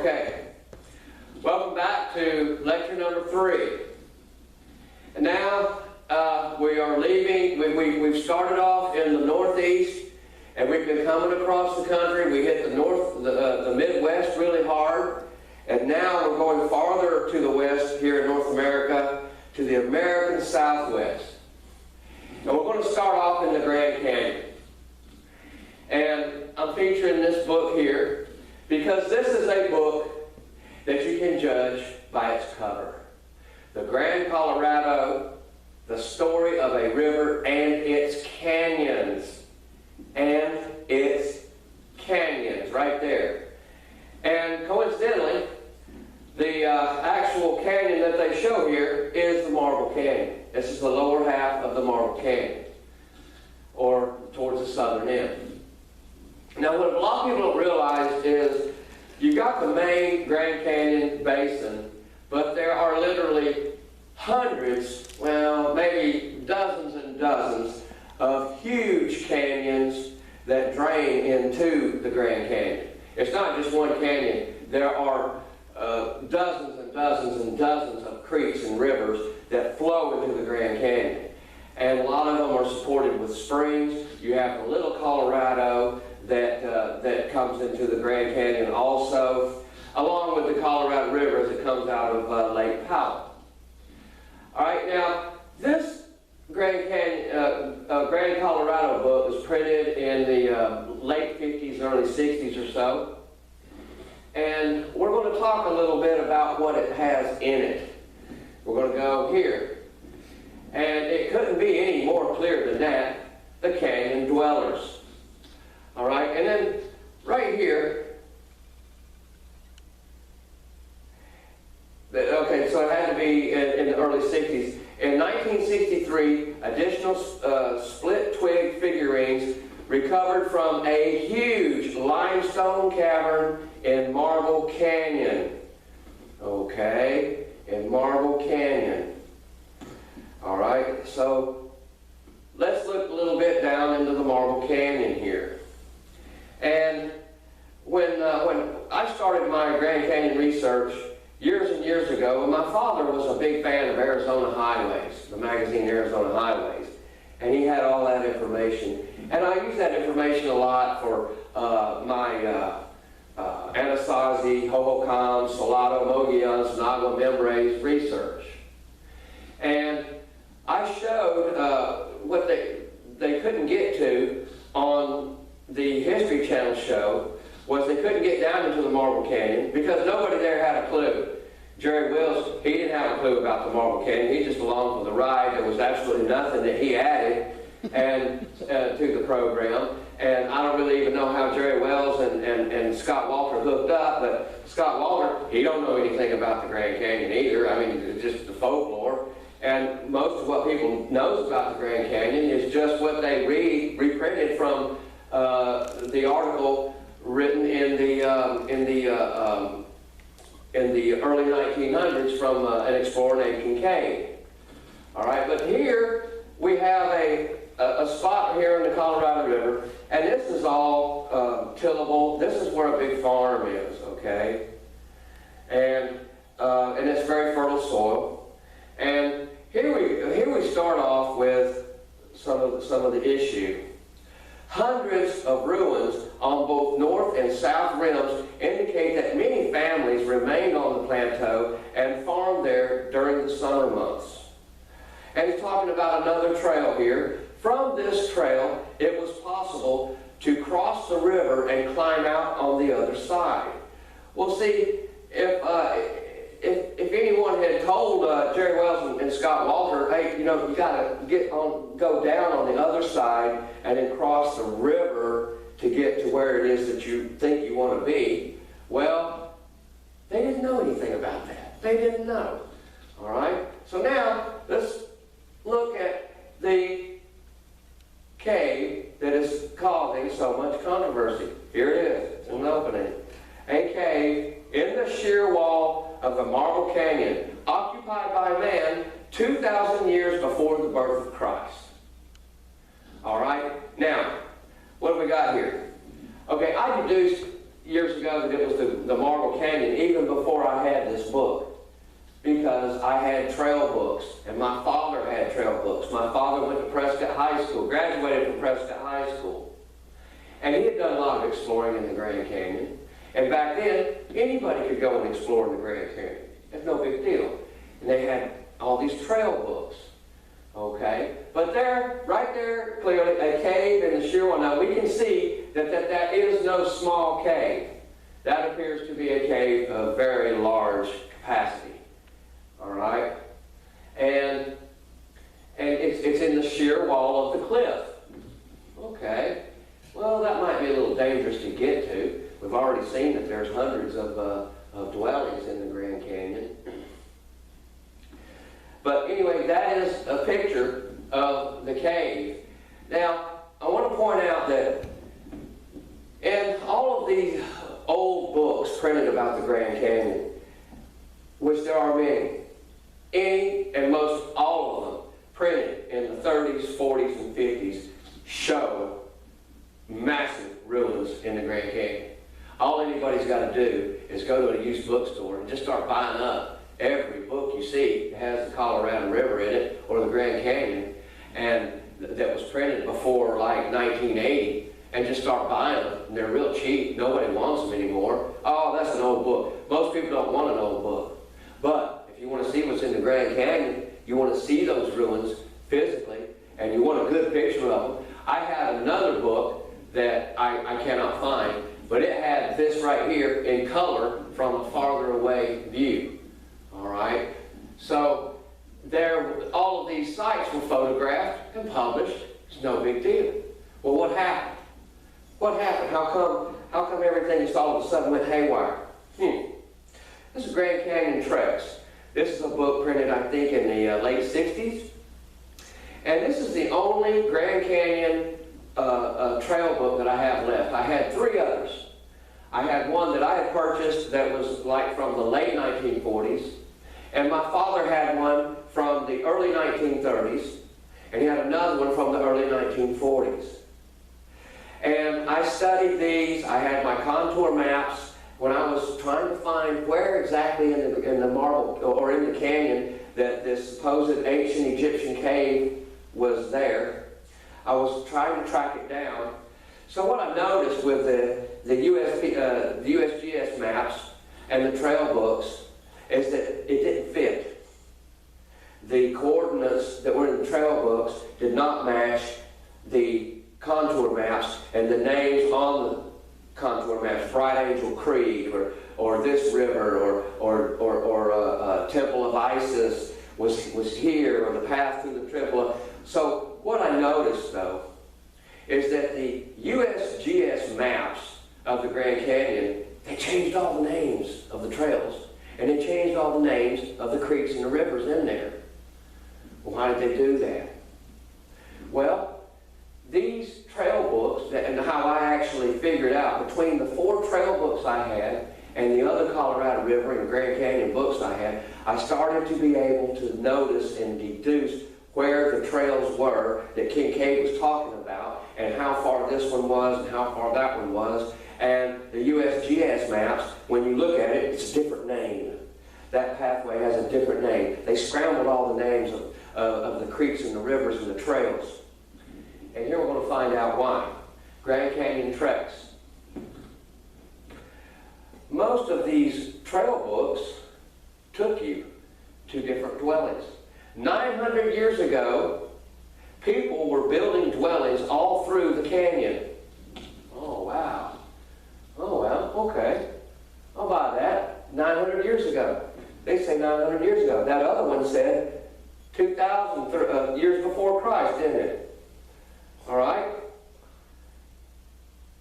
Okay, welcome back to lecture number 3. And now we are leaving. We've started off in the Northeast, and we've been coming across the country. We hit the Midwest really hard, and now we're going farther to the west here in North America, to the American Southwest. And we're going to start off in the Grand Canyon. And I'm featuring this book here because this is a book that you can judge by its cover. The Grand Colorado, the story of a river and its canyons. And its canyons, right there. And coincidentally, the actual canyon that they show here is the Marble Canyon. This is the lower half of the Marble Canyon, or towards the southern end. Now, what a lot of people don't realize is you've got the main Grand Canyon basin, but there are literally hundreds, well, maybe dozens and dozens of huge canyons that drain into the Grand Canyon. It's not just one canyon. There are dozens and dozens and dozens of creeks and rivers that flow into the Grand Canyon. And a lot of them are supported with springs. You have the Little Colorado that comes into the Grand Canyon also, along with the Colorado River as it comes out of Lake Powell. All right, now this Grand Colorado book was printed in the late 50s, early 60s or so. And we're going to talk a little bit about what it has in it. We're going to go here. And it couldn't be any more clear than that, the canyon dwellers. All right, and then right here, okay, so it had to be in the early 60s. In 1963, additional split twig figurines recovered from a huge limestone cavern in Marble Canyon. Okay, in Marble Canyon. All right, so let's look a little bit down into the Marble Canyon here. And when I started my Grand Canyon research years and years ago, and my father was a big fan of Arizona Highways, the magazine Arizona Highways, and he had all that information. And I use that information a lot for my Anasazi, Hohokam, Salado, Mogollon, Sonagua, Membres research. And I showed what they couldn't get to on the History Channel show was they couldn't get down into the Marble Canyon because nobody there had a clue. Jerry Wills, he didn't have a clue about the Marble Canyon. He just belonged for the ride. There was absolutely nothing that he added to the program. And I don't really even know how Jerry Wells and Scott Walter hooked up, but Scott Walter, he don't know anything about the Grand Canyon either. I mean, it's just the folklore. And most of what people knows about the Grand Canyon is just what they reprinted from the article written in the early 1900s from an explorer named Kincaid. All right, but here we have a spot here in the Colorado River, and this is all tillable. This is where a big farm is, okay, and it's very fertile soil. And here we start off with some of the issue. Hundreds of ruins on both north and south rims indicate that many families remained on the plateau and farmed there during the summer months. And he's talking about another trail here. From this trail, it was possible to cross the river and climb out on the other side. Well, see, if anyone had told Jerry Wells and Scott Walter, hey, you know, you got to go down on the other side and then cross the river to get to where it is that you think you want to be, well, they didn't know anything about that. They didn't know. All right? So now, let's look at the cave that is causing so much controversy. Here it is. It's an opening. A cave in the sheer wall of the Marble Canyon, occupied by man 2,000 years before the birth of Christ. All right? Now, what do we got here? Okay, I deduced years ago that it was the Marble Canyon, even before I had this book, because I had trail books, and my father had trail books. My father went to Prescott High School, graduated from Prescott High School, and he had done a lot of exploring in the Grand Canyon. And back then, anybody could go and explore in the Grand Canyon. It's no big deal. And they had all these trail books. Okay, but there, right there, clearly, a cave in the sheer wall. Now we can see that is no small cave. That appears to be a cave of very large capacity. All right, and it's in the sheer wall of the cliff. Okay, well that might be a little dangerous to get to. We've already seen that there's hundreds of dwellings in the Grand Canyon. But anyway, that is a picture of the cave. Now, I want to point out that in all of these old books printed about the Grand Canyon, which there are many, any and most all of them printed in the 30s, 40s, and 50s show massive ruins in the Grand Canyon. All anybody's got to do is go to a used bookstore and just start buying up every book you see that has the Colorado River in it, or the Grand Canyon, and that was printed before like 1980, and just start buying them. And they're real cheap. Nobody wants them anymore. Oh, that's an old book. Most people don't want an old book. But if you want to see what's in the Grand Canyon, you want to see those ruins physically, and you want a good picture of them. I have another book that I cannot find, but it had this right here in color from a farther away view. All right, so all of these sites were photographed and published. It's no big deal. Well, what happened? What happened? How come everything just all of a sudden went haywire? This is Grand Canyon Treks. This is a book printed, I think, in the late 60s. And this is the only Grand Canyon trail book that I have left. I had 3 others. I had one that I had purchased that was like from the late 1940s. And my father had one from the early 1930s. And he had another one from the early 1940s. And I studied these. I had my contour maps when I was trying to find where exactly in the marble or in the canyon that this supposed ancient Egyptian cave was there. I was trying to track it down. So what I noticed with the USGS maps and the trail books is that it didn't fit. The coordinates that were in the trail books did not match the contour maps and the names on the contour maps. Bright Angel Creek or this river or Temple of Isis was here, or the path through the Triple. So what I noticed though is that the USGS maps of the Grand Canyon, they changed all the names of the trails. And they changed all the names of the creeks and the rivers in there. Well, why did they do that? Well, these trail books, and how I actually figured out, between the 4 trail books I had and the other Colorado River and Grand Canyon books I had, I started to be able to notice and deduce where the trails were that Kincaid was talking about, and how far this one was and how far that one was. And the USGS maps, when you look at it, it's a different name. That pathway has a different name. They scrambled all the names of the creeks and the rivers and the trails. And here we're going to find out why. Grand Canyon Treks. Most of these trail books took you to different dwellings. 900 years ago, people were building dwellings all through the canyon. Oh, wow. Oh, well, okay. I'll buy that. 900 years ago. They say 900 years ago. That other one said 2,000 years before Christ, didn't it? All right?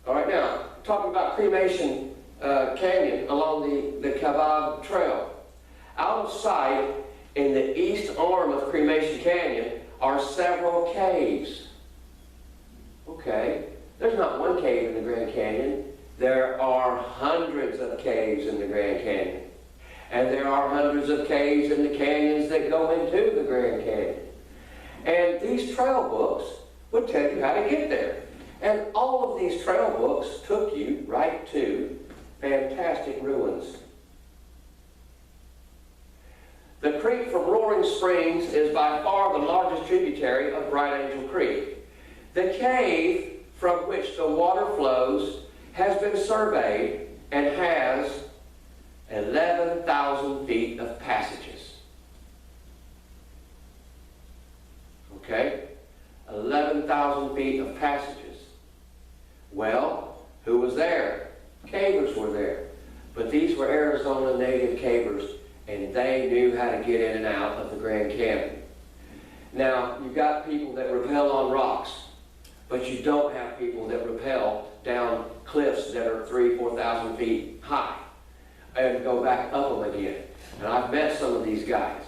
All right, now, talking about Cremation Canyon along the Chavez Trail. Out of sight in the east arm of Cremation Canyon are several caves. Okay. There's not one cave in the Grand Canyon. There are hundreds of caves in the Grand Canyon. And there are hundreds of caves in the canyons that go into the Grand Canyon. And these trail books would tell you how to get there. And all of these trail books took you right to fantastic ruins. The creek from Roaring Springs is by far the largest tributary of Bright Angel Creek. The cave from which the water flows has been surveyed and has 11,000 feet of passages. Okay? 11,000 feet of passages. Well, who was there? Cavers were there. But these were Arizona native cavers, and they knew how to get in and out of the Grand Canyon. Now, you've got people that rappel on rocks, but you don't have people that rappel down cliffs that are 3,000 to 4,000 feet high and go back up them again. And I've met some of these guys.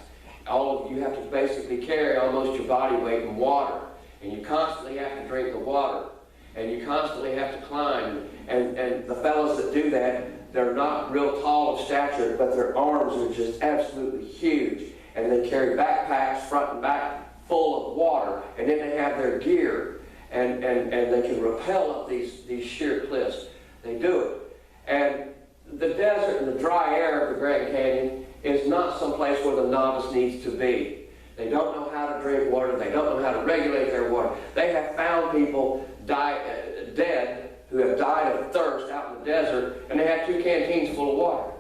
You have to basically carry almost your body weight in water, and you constantly have to drink the water, and you constantly have to climb. And the fellows that do that, they're not real tall of stature, but their arms are just absolutely huge. And they carry backpacks front and back full of water, and then they have their gear, and they can rappel up these sheer cliffs. They do it. And the desert and the dry air of the Grand Canyon is not someplace where the novice needs to be. They don't know how to drink water. They don't know how to regulate their water. They have found people dead who have died of thirst out in the desert, and they had 2 canteens full of water.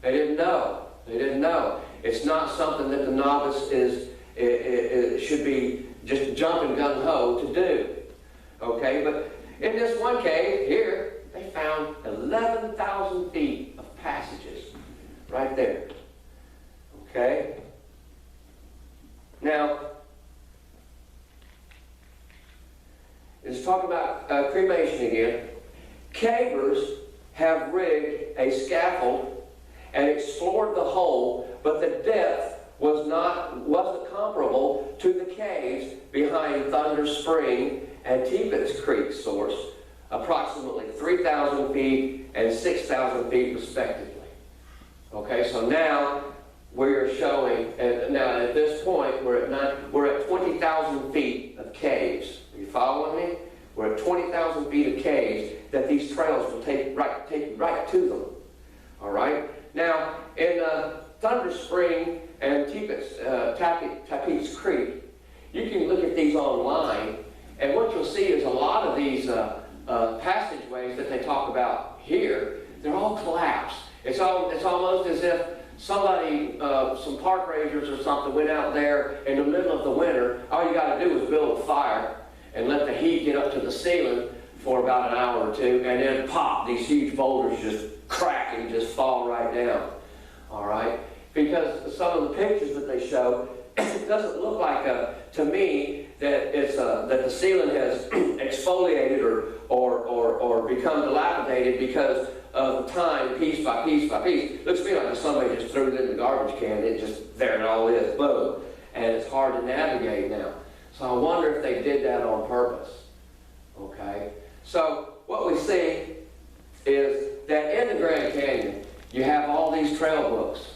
They didn't know. They didn't know. It's not something that the novice should be just jumping gung-ho to do. Okay, but in this one cave here, they found 11,000 feet of passages right there. Okay? Now, let's talk about cremation again. Cavers have rigged a scaffold and explored the hole, but the depth wasn't comparable to the caves behind Thunder Spring and Teepit's Creek source, approximately 3,000 feet and 6,000 feet respectively. Okay, so now we're showing, and now at this point we're at 20,000 feet of caves. Are you following me? We're at 20,000 feet of caves that these trails will take you right to them. All right. Now in Thunder Spring and Teepit's Creek, you can look at these online, and what you'll see is a lot of these passageways that they talk about here, they're all collapsed. It's almost as if somebody, some park rangers or something, went out there in the middle of the winter. All you got to do is build a fire and let the heat get up to the ceiling for about an hour or two, and then pop, these huge boulders just crack and just fall right down. All right? Because some of the pictures that they show, it doesn't look like, to me, that it's that the ceiling has exfoliated or become dilapidated because of time, piece by piece by piece. Looks to me like somebody just threw it in the garbage can. It just, there it all is, boom. And it's hard to navigate now. So I wonder if they did that on purpose. Okay? So what we see is that in the Grand Canyon, you have all these trail books.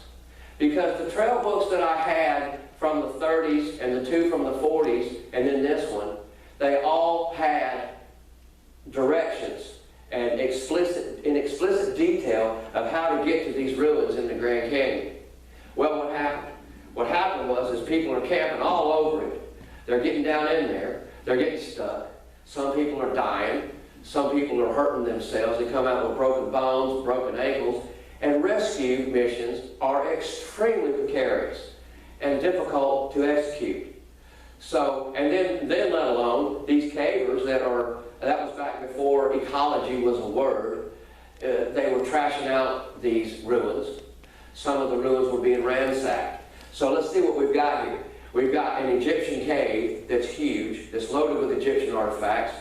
Because the trail books that I had from the 30s and the 2 from the 40s and then this one, they all had directions and explicit detail of how to get to these ruins in the Grand Canyon. Well, what happened? What happened was people are camping all over it. They're getting down in there. They're getting stuck. Some people are dying. Some people are hurting themselves. They come out with broken bones, broken ankles. And rescue missions are extremely precarious and difficult to execute. So, and then let alone these cavers that was back before ecology was a word. They were trashing out these ruins. Some of the ruins were being ransacked. So let's see what we've got here. We've got an Egyptian cave that's huge, that's loaded with Egyptian artifacts,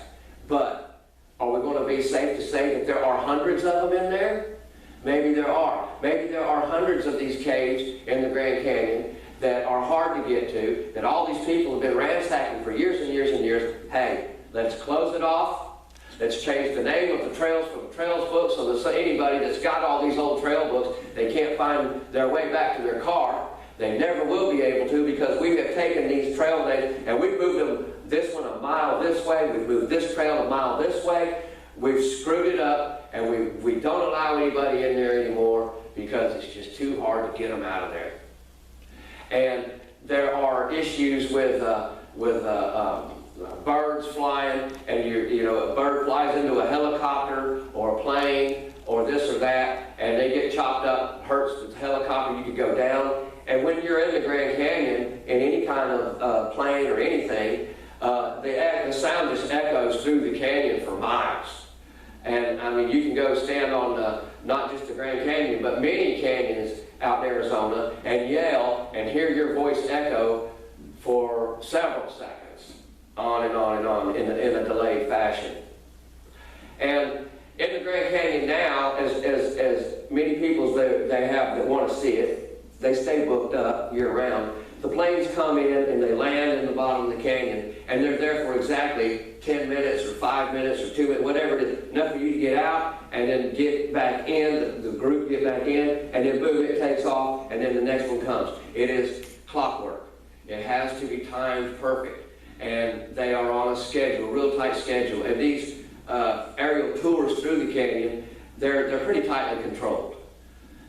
but are we going to be safe to say that there are hundreds of them in there? Maybe there are. Maybe there are hundreds of these caves in the Grand Canyon that are hard to get to, that all these people have been ransacking for years and years and years. Hey, let's close it off. Let's change the name of the trails from the trails book so that anybody that's got all these old trail books, they can't find their way back to their car. They never will be able to, because we have taken these trail names and we've moved them, this one a mile this way, we've moved this trail a mile this way. we've screwed it up, and we don't allow anybody in there anymore because it's just too hard to get them out of there. And there are issues with birds flying, and you know, a bird flies into a helicopter or a plane or this or that, and they get chopped up, hurts the helicopter, you could go down. And when you're in the Grand Canyon, in any kind of plane or anything, the sound just echoes through the canyon for miles. And I mean, you can go stand on not just the Grand Canyon, but many canyons out in Arizona and yell and hear your voice echo for several seconds, on and on and on, in a delayed fashion. And in the Grand Canyon now, as many people they have that want to see it, they stay booked up year-round. The planes come in and they land in the bottom of the canyon, and they're there for exactly 10 minutes or 5 minutes or 2 minutes, whatever it is, enough for you to get out and then get back in, the group get back in, and then boom, it takes off, and then the next one comes. It is clockwork. It has to be timed perfect, and they are on a schedule, a real tight schedule. And these aerial tours through the canyon, they're pretty tightly controlled.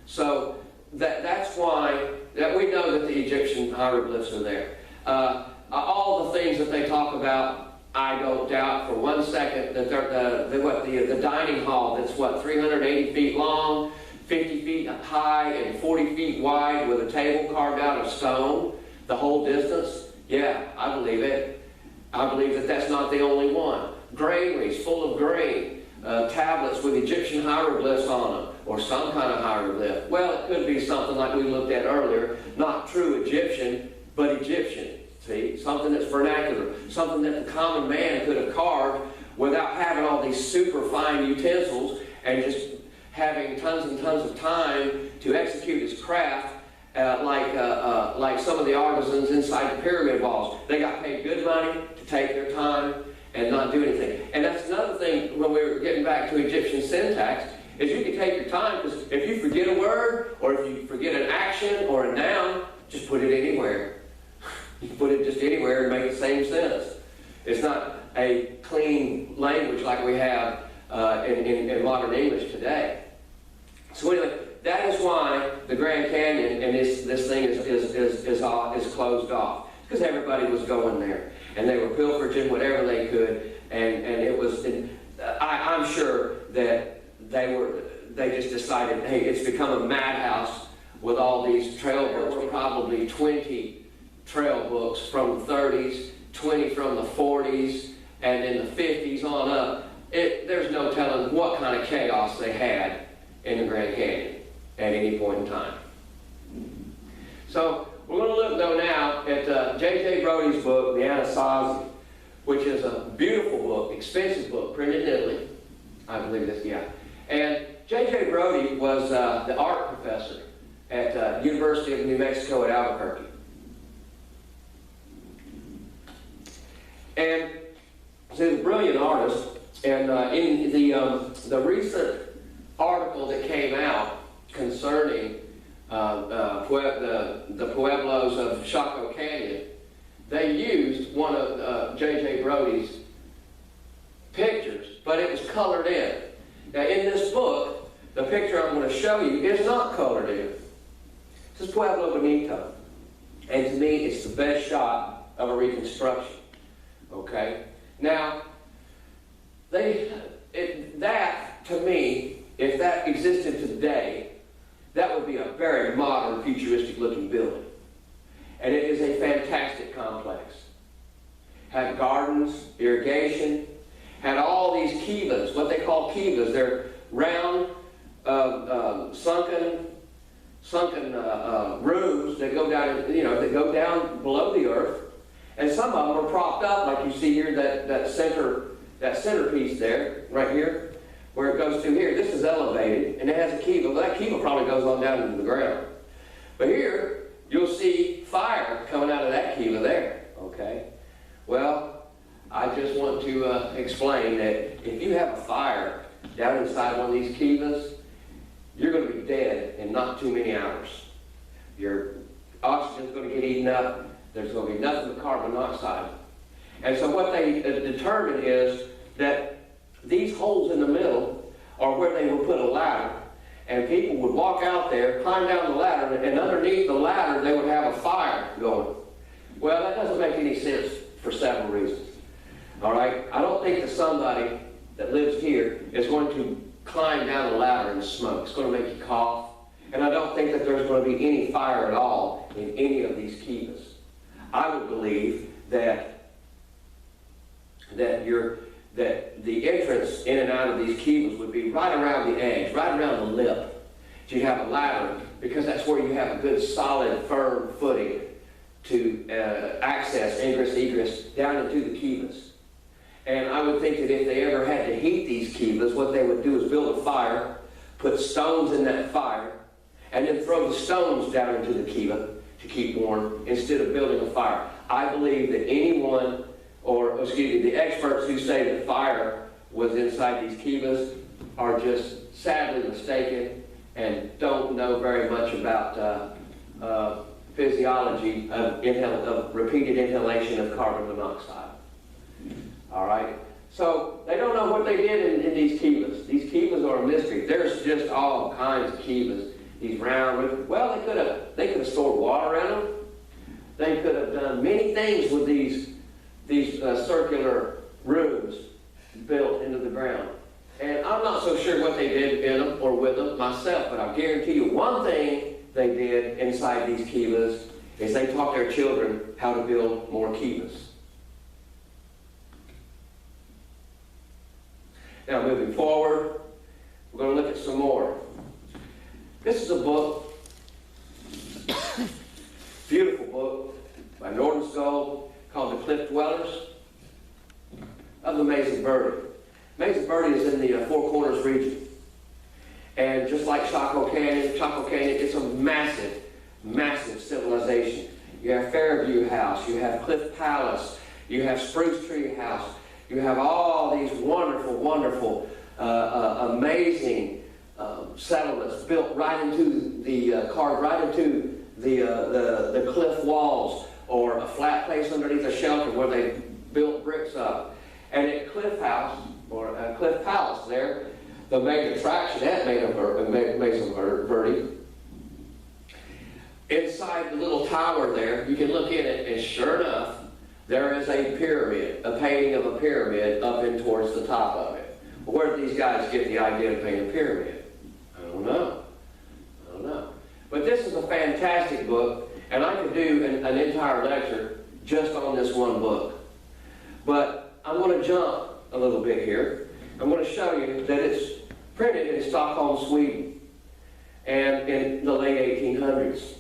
So that's why that we know that the Egyptian hieroglyphs are there. All the things that they talk about, I don't doubt for 1 second that the dining hall that's 380 feet long, 50 feet high, and 40 feet wide with a table carved out of stone, the whole distance. Yeah, I believe it. I believe that that's not the only one. Granaries full of grain, tablets with Egyptian hieroglyphs on them, or some kind of hieroglyph. Well, it could be something like we looked at earlier, not true Egyptian, but Egyptian. See, something that's vernacular, something that the common man could have carved without having all these super fine utensils and just having tons and tons of time to execute his craft, like some of the artisans inside the pyramid walls. They got paid good money to take their time and not do anything. And that's another thing when we were getting back to Egyptian syntax, is you can take your time, because if you forget a word, or if you forget an action or a noun, just put it anywhere. You can put it just anywhere and make the same sentence. It's not a clean language like we have in modern English today. So anyway, that is why the Grand Canyon and this thing is closed off. Because everybody was going there, and they were pilfering whatever they could, and it was. I'm sure that they just decided, hey, it's become a madhouse with all these trail books. There were probably 20 trail books from the 30s, 20 from the 40s, and in the 50s on up. There's no telling what kind of chaos they had in the Grand Canyon at any point in time. So we're going to look, though, now at J.J. Brody's book, the Anasazi, which is a beautiful book, expensive book, printed in Italy. I believe this, yeah. And J.J. Brody was the art professor at University of New Mexico at Albuquerque. And he's a brilliant artist. And in the recent article that came out concerning the pueblos of Chaco Canyon, they used one of J.J. Brody's pictures, but it was colored in. Now in this book, the picture I'm going to show you is not colored in. This is Pueblo Bonito. And to me, it's the best shot of a reconstruction. Okay? Now, that, to me, if that existed today, that would be a very modern, futuristic-looking building. And it is a fantastic complex. Had gardens, irrigation, had all these kivas, what they call kivas. They're round, sunken rooms that go down, that go down below the earth. And some of them are propped up, like you see here, that centerpiece there, right here, where it goes through here. This is elevated, and it has a kiva. Well, that kiva probably goes on down into the ground. But here, you'll see fire coming out of that kiva there, okay? Well, I just want to explain that if you have a fire down inside one of these kivas, you're going to be dead in not too many hours. Your oxygen's going to get eaten up. There's going to be nothing but carbon monoxide. And so what they determine is that these holes in the middle are where they would put a ladder. And people would walk out there, climb down the ladder, and underneath the ladder they would have a fire going. Well, that doesn't make any sense for several reasons. All right? I don't think that somebody that lives here is going to climb down the ladder and smoke. It's going to make you cough. And I don't think that there's going to be any fire at all in any of these kivas. I would believe that the entrance in and out of these kivas would be right around the edge, right around the lip. So you'd have a ladder, because that's where you have a good, solid, firm footing to access ingress, egress down into the kivas. And I would think that if they ever had to heat these kivas, what they would do is build a fire, put stones in that fire, and then throw the stones down into the kiva to keep warm instead of building a fire. I believe that anyone, or excuse me, the experts who say that fire was inside these kivas are just sadly mistaken and don't know very much about physiology of repeated inhalation of carbon monoxide. All right? So they don't know what they did in these kivas. These kivas are a mystery. There's just all kinds of kivas. These round, well, they could have stored water in them. They could have done many things with these circular rooms built into the ground. And I'm not so sure what they did in them or with them myself, but I guarantee you one thing they did inside these kivas is they taught their children how to build more kivas. Now, moving forward, we're going to look at some more. This is a book, beautiful book by Norton Skull called The Cliff Dwellers of the Mesa Verde. Mesa Verde is in the Four Corners region. And just like Chaco Canyon, it's a massive, massive civilization. You have Fairview House, you have Cliff Palace, you have Spruce Tree House, you have all these wonderful, wonderful, amazing settlements built right into carved right into the cliff walls, or a flat place underneath a shelter where they built bricks up. And at Cliff House, or Cliff Palace there, the main attraction at Mesa Verde, inside the little tower there, you can look in it, and sure enough, there is a pyramid, a painting of a pyramid up in towards the top of it. Well, where did these guys get the idea to paint a pyramid? I don't know. But this is a fantastic book, and I could do an entire lecture just on this one book. But I'm going to jump a little bit here. I'm going to show you that it's printed in Stockholm, Sweden, and in the late 1800s.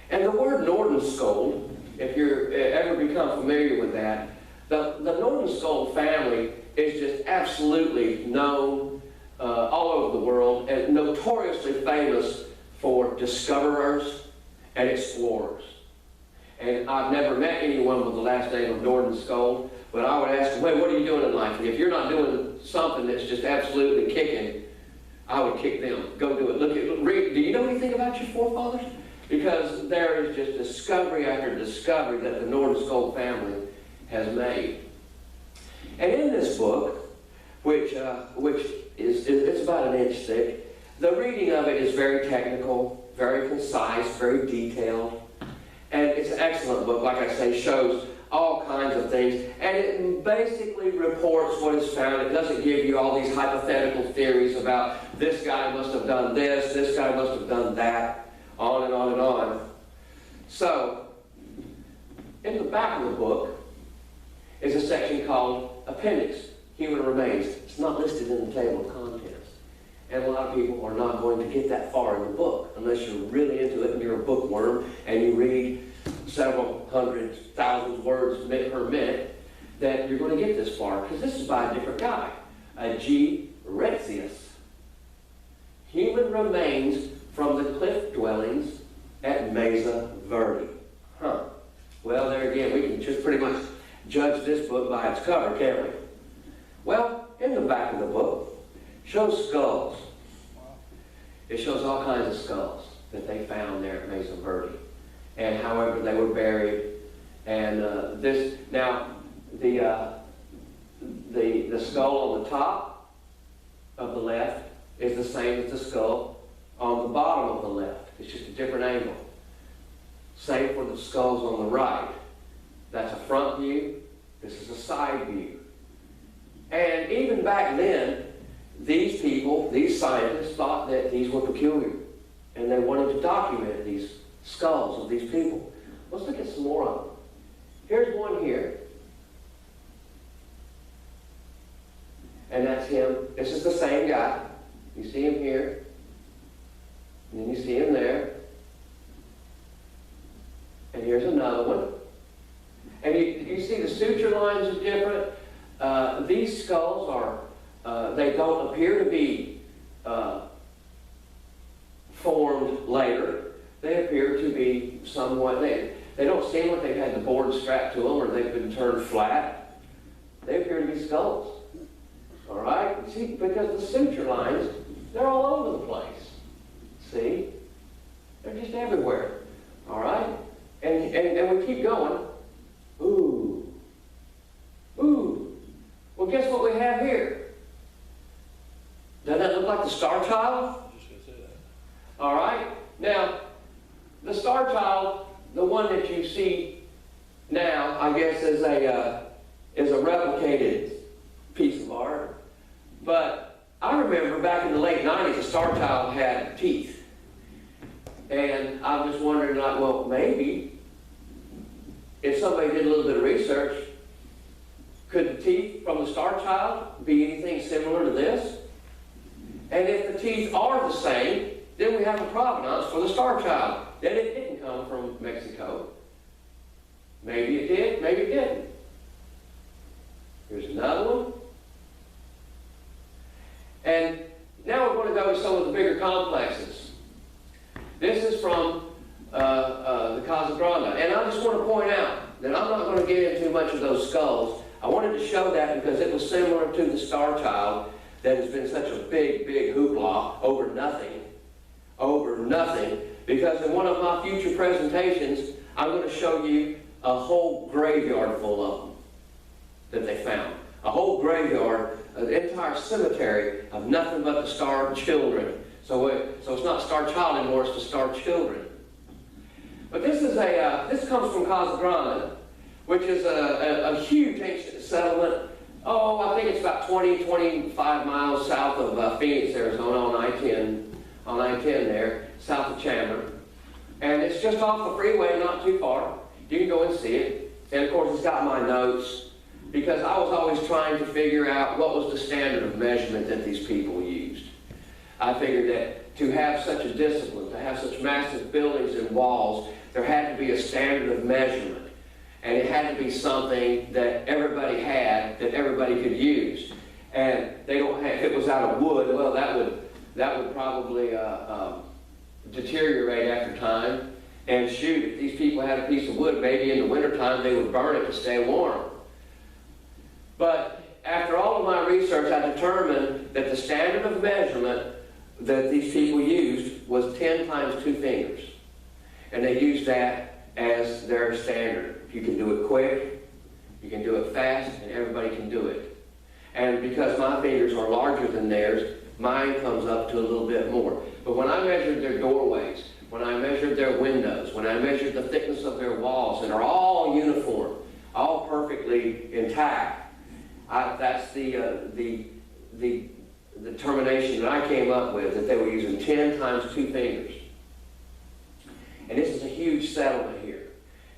And the word Nordenskjöld, if you're ever become familiar with that, the Nordenskjöld family is just absolutely known all over the world and notoriously famous for discoverers and explorers. And I've never met anyone with the last name of Nordenskjöld, but I would ask them, hey, what are you doing in life? And if you're not doing something that's just absolutely kicking, I would kick them. Go do it. Read. Do you know anything about your forefathers? Because there is just discovery after discovery that the Nordenskjöld family has made. And in this book, which is it's about an inch thick, the reading of it is very technical, very concise, very detailed, and it's an excellent book. Like I say, shows all kinds of things, and it basically reports what is found. It doesn't give you all these hypothetical theories about this guy must have done this guy must have done that, on and on and on. So, in the back of the book is a section called Appendix, Human Remains. It's not listed in the table of contents. And a lot of people are not going to get that far in the book unless you're really into it and you're a bookworm and you read several hundred, thousands words per minute, that you're going to get this far, because this is by a different guy, G. Retzius. Human Remains from the Cliff Dwellings at Mesa Verde. Well, there again, we can just pretty much judge this book by its cover, can't we? Well, in the back of the book, shows skulls. It shows all kinds of skulls that they found there at Mesa Verde, and however they were buried. And the skull on the top of the left is the same as the skull on the bottom of the left. It's just a different angle. Same for the skulls on the right. That's a front view. This is a side view. And even back then, these people, these scientists, thought that these were peculiar. And they wanted to document these skulls of these people. Let's look at some more of them. Here's one here. And that's him. This is the same guy. You see him here. And then you see him there. And here's another one. And you see the suture lines are different. These skulls are, they don't appear to be formed later. They appear to be somewhat, they don't seem like they've had the board strapped to them or they've been turned flat. They appear to be skulls. All right? See, because the suture lines, they're all over the place. See? They're just everywhere. All right? And we keep going. Ooh. Ooh. Well, guess what we have here? Doesn't that look like the Star Child? I'm just going to say that. All right? Now, the Star Child, the one that you see now, I guess, is a replicated piece of art. But I remember back in the late 90s, the Star Child had teeth. And I was wondering, like, well, maybe if somebody did a little bit of research, could the teeth from the Star Child be anything similar to this? And if the teeth are the same, then we have a provenance for the Star Child. Then it didn't come from Mexico. Maybe it did, maybe it didn't. Here's another one. And now we're going to go to some of the bigger complexes. This is from the Casa Grande. And I just want to point out that I'm not going to get into much of those skulls. I wanted to show that because it was similar to the Star Child that has been such a big, big hoopla over nothing. Over nothing. Because in one of my future presentations, I'm going to show you a whole graveyard full of them that they found. A whole graveyard, an entire cemetery of nothing but the Star Children. So it's not Star Child anymore, it's the Star Children. But this is this comes from Casa Grande, which is a huge ancient settlement. Oh, I think it's about 25 miles south of Phoenix, Arizona, on I-10 there, south of Chandler. And it's just off the freeway, not too far. You can go and see it. And of course, it's got my notes, because I was always trying to figure out what was the standard of measurement that these people used. I figured that to have such a discipline, to have such massive buildings and walls, there had to be a standard of measurement. And it had to be something that everybody had, that everybody could use. And they don't have, if it was out of wood, well, that would probably deteriorate after time. And shoot, if these people had a piece of wood, maybe in the wintertime they would burn it to stay warm. But after all of my research, I determined that the standard of measurement that these people used was 10 times 2 fingers. And they used that as their standard. You can do it quick, you can do it fast, and everybody can do it. And because my fingers are larger than theirs, mine comes up to a little bit more. But when I measured their doorways, when I measured their windows, when I measured the thickness of their walls, that are all uniform, all perfectly intact, that's the determination that I came up with, that they were using 10 times 2 fingers. And this is a huge settlement here.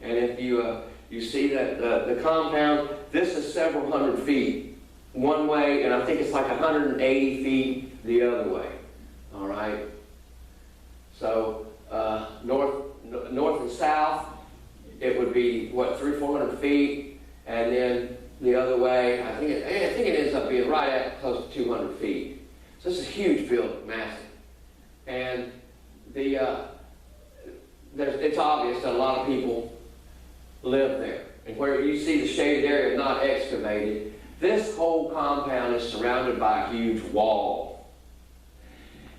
And if you see that the compound, this is several hundred feet one way, and I think it's like 180 feet the other way. All right? So north and south, it would be, what, 300-400 feet, and then the other way, I think it ends up being right at close to 200 feet. So this is a huge building, massive. And it's obvious that a lot of people live there. And where you see the shaded area not excavated, this whole compound is surrounded by a huge wall.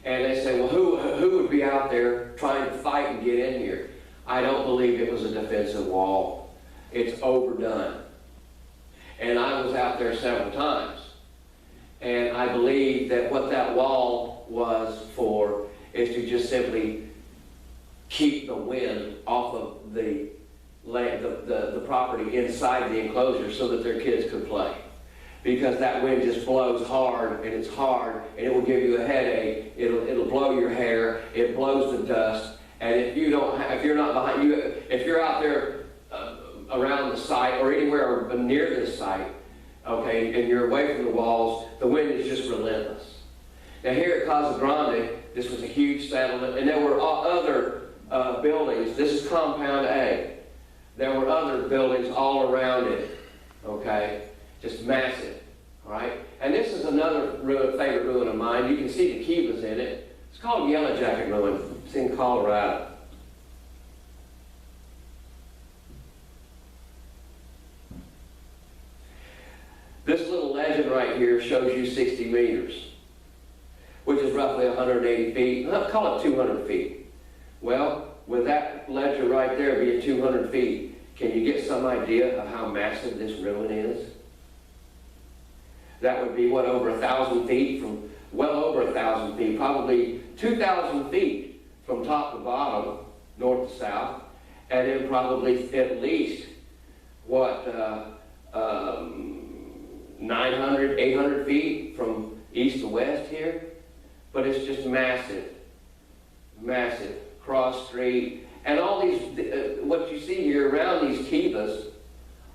And they say, well, who would be out there trying to fight and get in here? I don't believe it was a defensive wall. It's overdone. And I was out there several times. And I believe that what that wall was for is to just simply keep the wind off of the land, the property inside the enclosure so that their kids could play. Because that wind just blows hard, and it's hard, and it will give you a headache. It'll blow your hair. It blows the dust. And if you're not behind you, if you're out there around the site or anywhere near this site, okay, and you're away from the walls, the wind is just relentless. Now here at Casa Grande, this was a huge settlement, and there were other buildings. This is Compound A. There were other buildings all around it, okay, just massive, all right? And this is another favorite ruin of mine. You can see the kivas in it. It's called Yellow Jacket Ruin. It's in Colorado. This little legend right here shows you 60 meters, which is roughly 180 feet. Let's call it 200 feet. Well, with that legend right there being 200 feet, can you get some idea of how massive this ruin is? That would be, what, over 1,000 feet from, well over 1,000 feet, probably 2,000 feet from top to bottom, north to south, and then probably at least, what, 900, 800 feet from east to west here. But it's just massive, massive. Cross street, and all these, what you see here around these kivas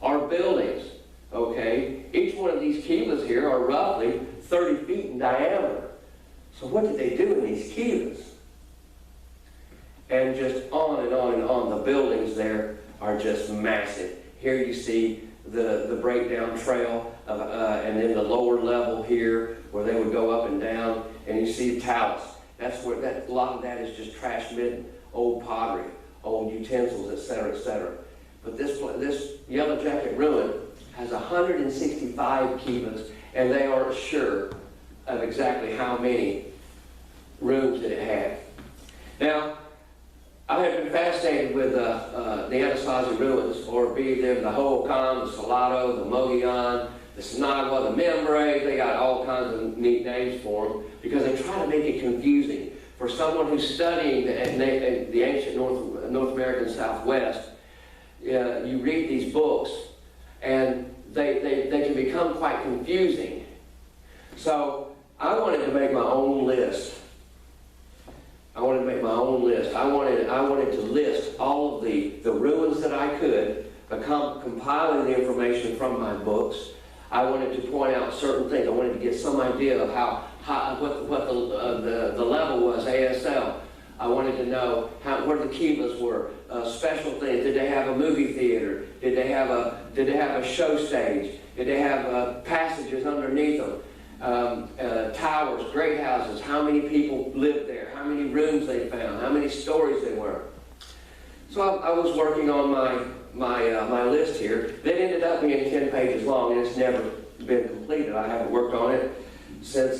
are buildings, okay? Each one of these kivas here are roughly 30 feet in diameter. So what did they do in these kivas? And just on and on and on. The buildings there are just massive. Here you see the breakdown trail, and then the lower level here where they would go up and down, and you see the talus. That's where a lot of that is just trash bin, old pottery, old utensils, etc., etc. But this Yellow Jacket ruin has 165 kivas, and they aren't sure of exactly how many rooms that it had. Now, I have been fascinated with the Anasazi ruins, or be them the Hohokam, the Salado, the Mogollon, the Sinagua, the Membre. They got all kinds of neat names for them because they try to make it confusing. For someone who's studying the ancient North American Southwest, you read these books and they can become quite confusing. So I wanted to make my own list. I wanted to list all of the ruins that I could, compiling the information from my books. I wanted to point out certain things. I wanted to get some idea of what the level was, ASL. I wanted to know where the kivas were, special things. Did they have a movie theater? Did they have a show stage? Did they have passages underneath them? Towers, great houses. How many people lived there? How many rooms they found? How many stories there were? So I was working on my list here. That ended up being 10 pages long, and it's never been completed. I haven't worked on it since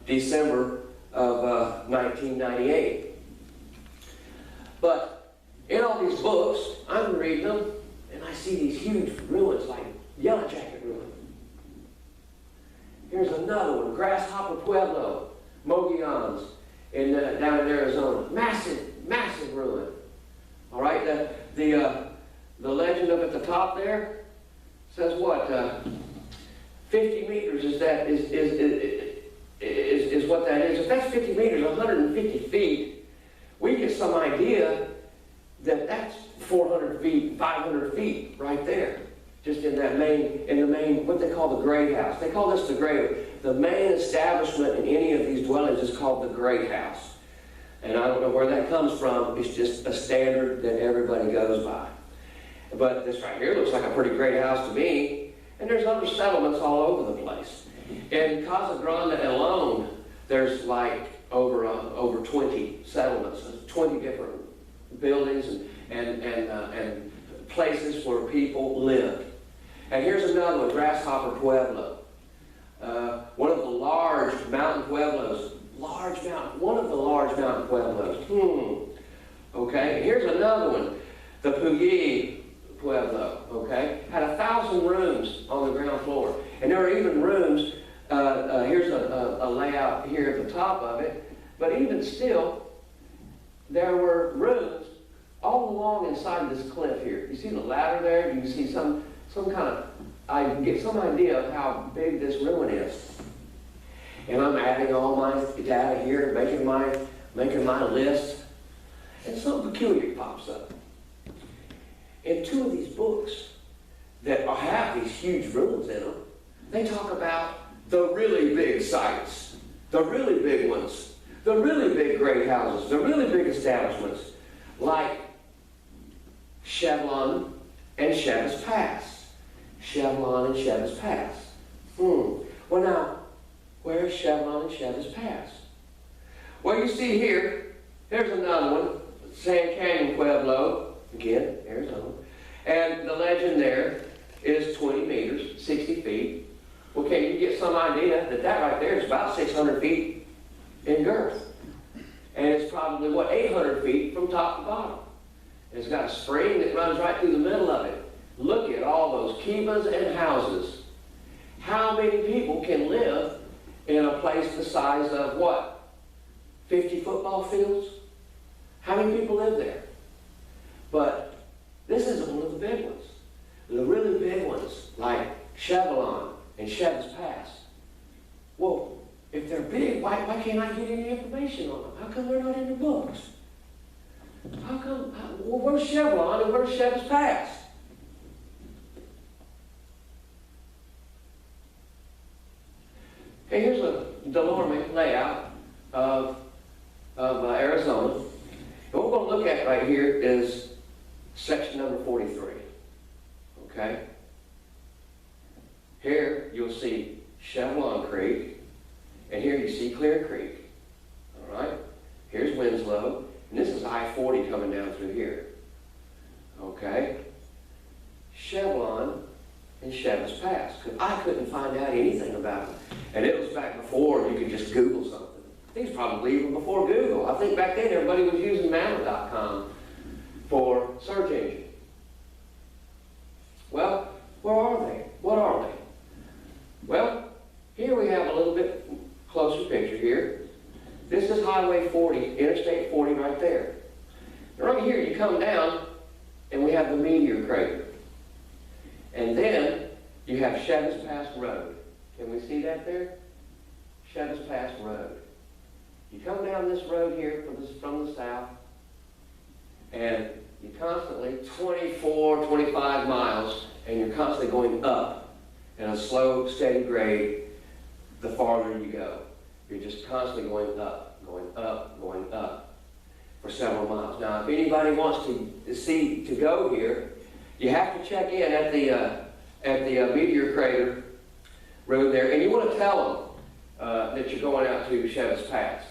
December of 1998. But in all these books, I'm reading them, and I see these huge ruins like Yellow Jacket Ruin. Here's another one, Grasshopper Pueblo, Mogollons, down in Arizona. Massive, massive ruin. All right, the legend up at the top there says what? 50 meters is what that is. If that's 50 meters, 150 feet, we get some idea that that's 400 feet, 500 feet right there. Just in the main, what they call the Great House. They call this the Great. The main establishment in any of these dwellings is called the Great House. And I don't know where that comes from. It's just a standard that everybody goes by. But this right here looks like a pretty great house to me. And there's other settlements all over the place. In Casa Grande alone, there's like over 20 settlements, 20 different buildings and places where people lived. And here's another one, Grasshopper Pueblo. One of the large mountain pueblos. One of the large mountain pueblos. Okay, and here's another one, the Puyi Pueblo, okay? Had 1,000 rooms on the ground floor. And there are even rooms Here's a layout here at the top of it. But even still, there were rooms all along inside this cliff here. You see the ladder there? You can see some kind of, I can get some idea of how big this ruin is. And I'm adding all my data here, making my list. And something peculiar pops up. In two of these books that have these huge ruins in them, they talk about the really big sites, the really big ones, the really big great houses, the really big establishments, like Chevelon and Chavez Pass. Chevelon and Chavez Pass. Well now, where's Chevelon and Chavez Pass? Well, you see here, here's another one, San Canyon Pueblo, again, Arizona. And the legend there is 20 meters, 60 feet. Well, can you get some idea that right there is about 600 feet in girth? And it's probably, 800 feet from top to bottom. And it's got a spring that runs right through the middle of it. Look at all those kivas and houses. How many people can live in a place the size of what? 50 football fields? How many people live there? But this isn't one of the big ones. The really big ones, like Chevelon and Chavez Pass. Well, if they're big, why can't I get any information on them? How come they're not in the books? How come? Well, where's Chevelon and where's Chavez Pass? Okay, here's a Delorme layout of Arizona. And what we're going to look at right here is section number 43. Okay? Here you'll see Chevelon Creek, and here you see Clear Creek. All right? Here's Winslow, and this is I-40 coming down through here. Okay? Chevelon and Chavez Pass. Because I couldn't find out anything about it. And it was back before you could just Google something. I think it's probably even before Google. I think back then everybody was using Mama.com for search engine. Well, where are they? What are they? Well, here we have a little bit closer picture here. This is Highway 40, Interstate 40 right there. And right here you come down and we have the meteor crater. And then you have Chavez Pass Road. Can we see that there? Chavez Pass Road. You come down this road here from the south, and you constantly 24, 25 miles, and you're constantly going up in a slow, steady grade the farther you go. You're just constantly going up, going up, going up for several miles. Now, if anybody wants to go here, you have to check in at the meteor crater road there, and you want to tell them that you're going out to Chavez Pass.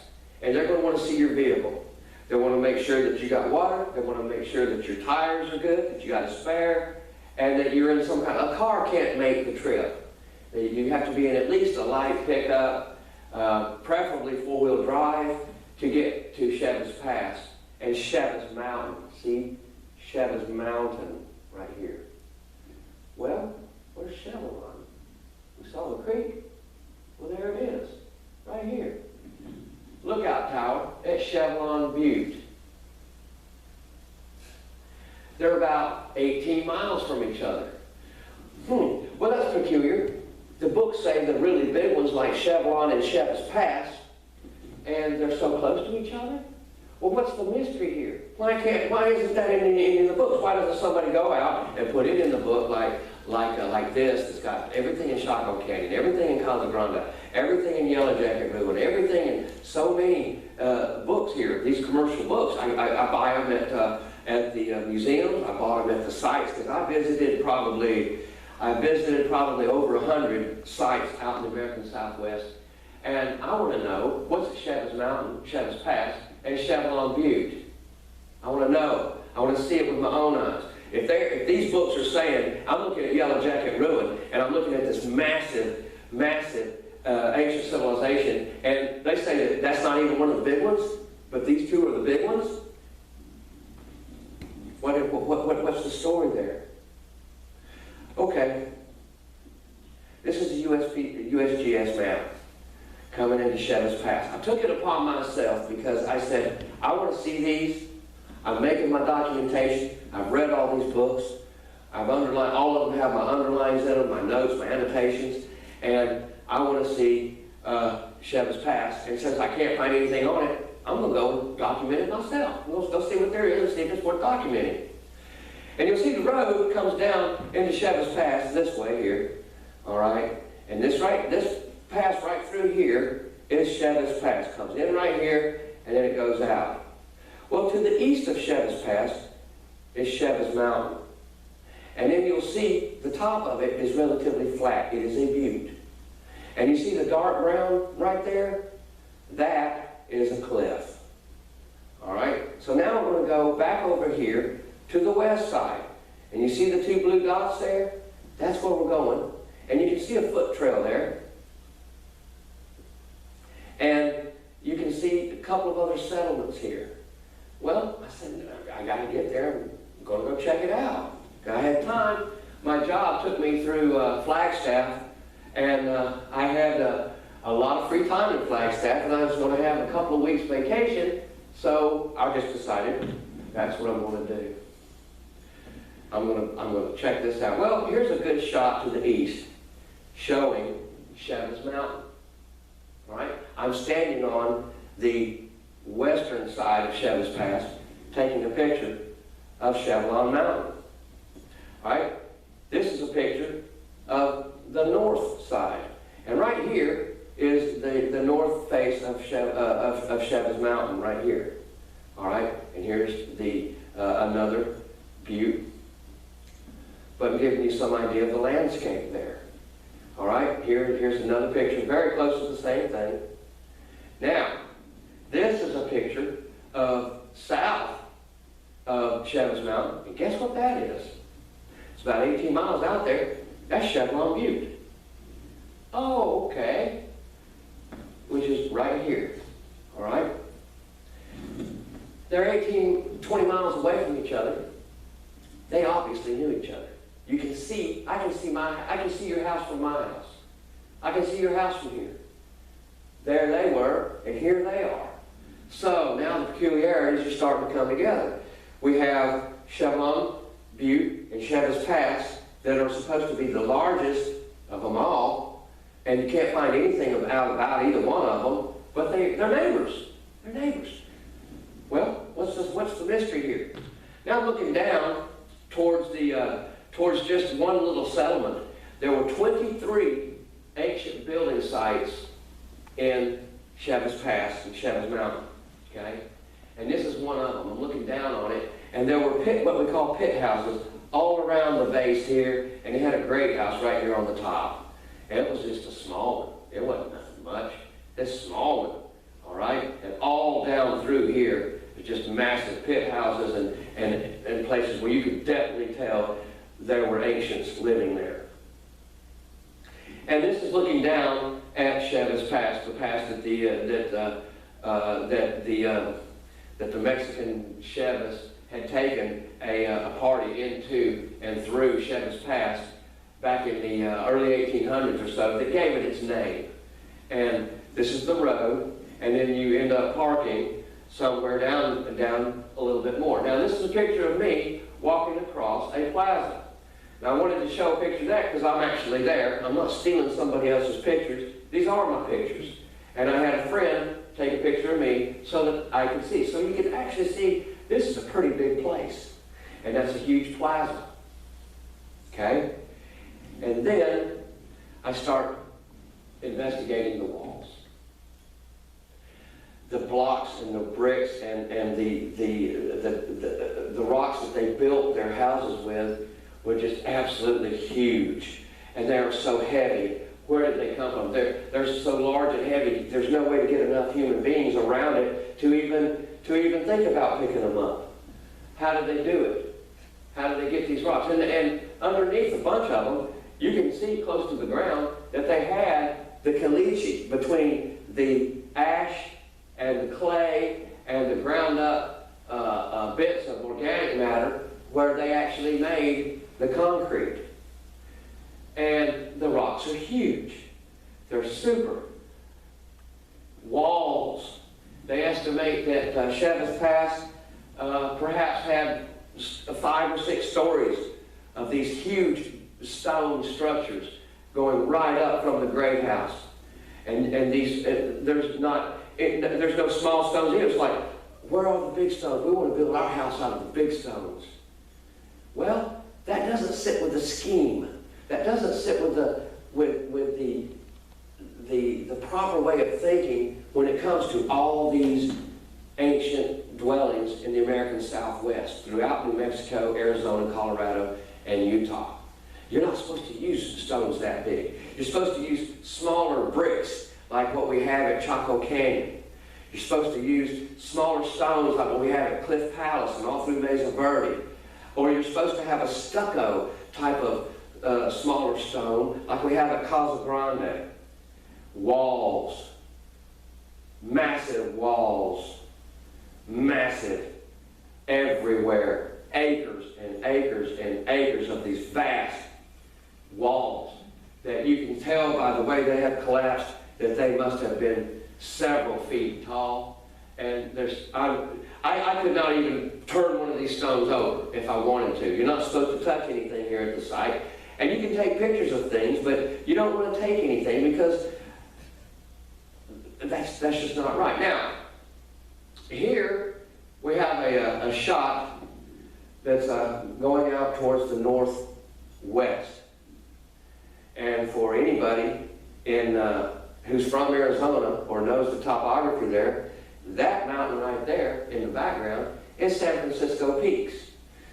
And they're going to want to see your vehicle. They want to make sure that you got water. They want to make sure that your tires are good, that you got a spare, and that you're in some kind of, a car can't make the trip. You have to be in at least a light pickup, preferably four-wheel drive, to get to Chavez Pass and Chavez Mountain. See? Chavez Mountain right here. Well, where's Chevelon? We saw the creek. Well, there it is, right here. Lookout Tower at Chevelon Butte. They're about 18 miles from each other. Well, that's peculiar. The books say the really big ones like Chevelon and Chavez Pass, and they're so close to each other. Well, what's the mystery here? Why isn't that in the books? Why doesn't somebody go out and put it in the book like this? It's got everything in Chaco Canyon, everything in Casa Grande, everything in Yellow Jacket Ruin, everything in so many books here. These commercial books, I buy them at the museums. I bought them at the sites because I visited probably over 100 sites out in the American Southwest, and I want to know what's at Chavez Mountain, Chavez Pass, and Chevelon Butte. I want to know. I want to see it with my own eyes. If these books are saying, I'm looking at Yellow Jacket Ruin, and I'm looking at this massive ancient civilization, and they say that that's not even one of the big ones, but these two are the big ones, what's the story there? Okay. This is the USGS map coming into Chavez Pass. I took it upon myself because I said, I want to see these. I'm making my documentation. I've read all these books. I've underlined, all of them have my underlines in them, my notes, my annotations, and I want to see Chavez Pass. And since I can't find anything on it, I'm going to go document it myself. I'm going to go see what there is and see if it's worth documenting. And you'll see the road comes down into Chavez Pass this way here, all right? And this pass right through here is Chavez Pass. Comes in right here, and then it goes out. Well, to the east of Chavez Pass is Chavez Mountain. And then you'll see the top of it is relatively flat. It is a butte. And you see the dark brown right there? That is a cliff. All right? So now we're going to go back over here to the west side. And you see the two blue dots there? That's where we're going. And you can see a foot trail there. And you can see a couple of other settlements here. Well, I said, I got to get there. I'm going to go check it out. I had time. My job took me through Flagstaff, and I had a lot of free time in Flagstaff, and I was going to have a couple of weeks vacation, so I just decided that's what I'm going to do. I'm going to check this out. Well, here's a good shot to the east showing Chavez Mountain. All right? I'm standing on the western side of Chavez Pass, taking a picture of Chevelon Mountain. All right? This is a picture of the north side. And right here is the north face of Chavez Mountain, right here. All right? And here's the another butte. But I'm giving you some idea of the landscape there. All right? Here's another picture, very close to the same thing. Now, this is a picture of south of Chavez Mountain. And guess what that is? It's about 18 miles out there. That's Chevelon Butte. Oh, okay. Which is right here. All right? They're 20 miles away from each other. They obviously knew each other. You can see, I can see your house from my house. I can see your house from here. There they were, and here they are. So now the peculiarities are starting to come together. We have Chevelon Butte and Chavez Pass that are supposed to be the largest of them all, and you can't find anything about either one of them, but they're neighbors. They're neighbors. Well, what's the mystery here? Now looking down towards just one little settlement, there were 23 ancient building sites in Chavez Pass and Chavez Mountain. Okay? And this is one of them. I'm looking down on it, and there were what we call pit houses all around the base here, and it had a great house right here on the top. And it was just a small one. It wasn't nothing much. This small one, all right? And all down through here was just massive pit houses and places where you could definitely tell there were ancients living there. And this is looking down at Chavez Pass, the pass that the Mexican Chavez had taken a party into and through Chavez Pass back in the early 1800s or so that gave it its name. And this is the road, and then you end up parking somewhere down a little bit more. Now this is a picture of me walking across a plaza. Now I wanted to show a picture of that because I'm actually there. I'm not stealing somebody else's pictures. These are my pictures. And I had a friend take a picture of me so that I could see. So you can actually see this is a pretty big place. And that's a huge plaza. Okay? And then I start investigating the walls. The blocks and the bricks and the rocks that they built their houses with were just absolutely huge. And they were so heavy. Where did they come from? They're so large and heavy, there's no way to get enough human beings around it to even think about picking them up. How did they do it? How did they get these rocks? And underneath a bunch of them, you can see close to the ground that they had the caliche between the ash and the clay and the ground up bits of organic matter where they actually made the concrete. And the rocks are huge. They're super. Walls. They estimate that Chavez Pass perhaps had 5 or 6 stories of these huge stone structures going right up from the great house. And these, there's no small stones here. It's like, where are the big stones? We want to build our house out of the big stones. Well, that doesn't sit with the scheme. That doesn't sit with the proper way of thinking when it comes to all these ancient dwellings in the American Southwest, throughout New Mexico, Arizona, Colorado, and Utah. You're not supposed to use stones that big. You're supposed to use smaller bricks, like what we have at Chaco Canyon. You're supposed to use smaller stones, like what we have at Cliff Palace and all through Mesa, Verde. Or you're supposed to have a stucco type of smaller stone, like we have at Casa Grande. Walls. Massive walls. Massive. Everywhere. Acres and acres and acres of these vast walls that you can tell by the way they have collapsed that they must have been several feet tall. And I could not even turn one of these stones over if I wanted to. You're not supposed to touch anything here at the site. And you can take pictures of things, but you don't want to take anything because that's just not right. Now, here we have a shot that's going out towards the northwest. And for anybody who's from Arizona or knows the topography there, that mountain right there in the background is San Francisco Peaks.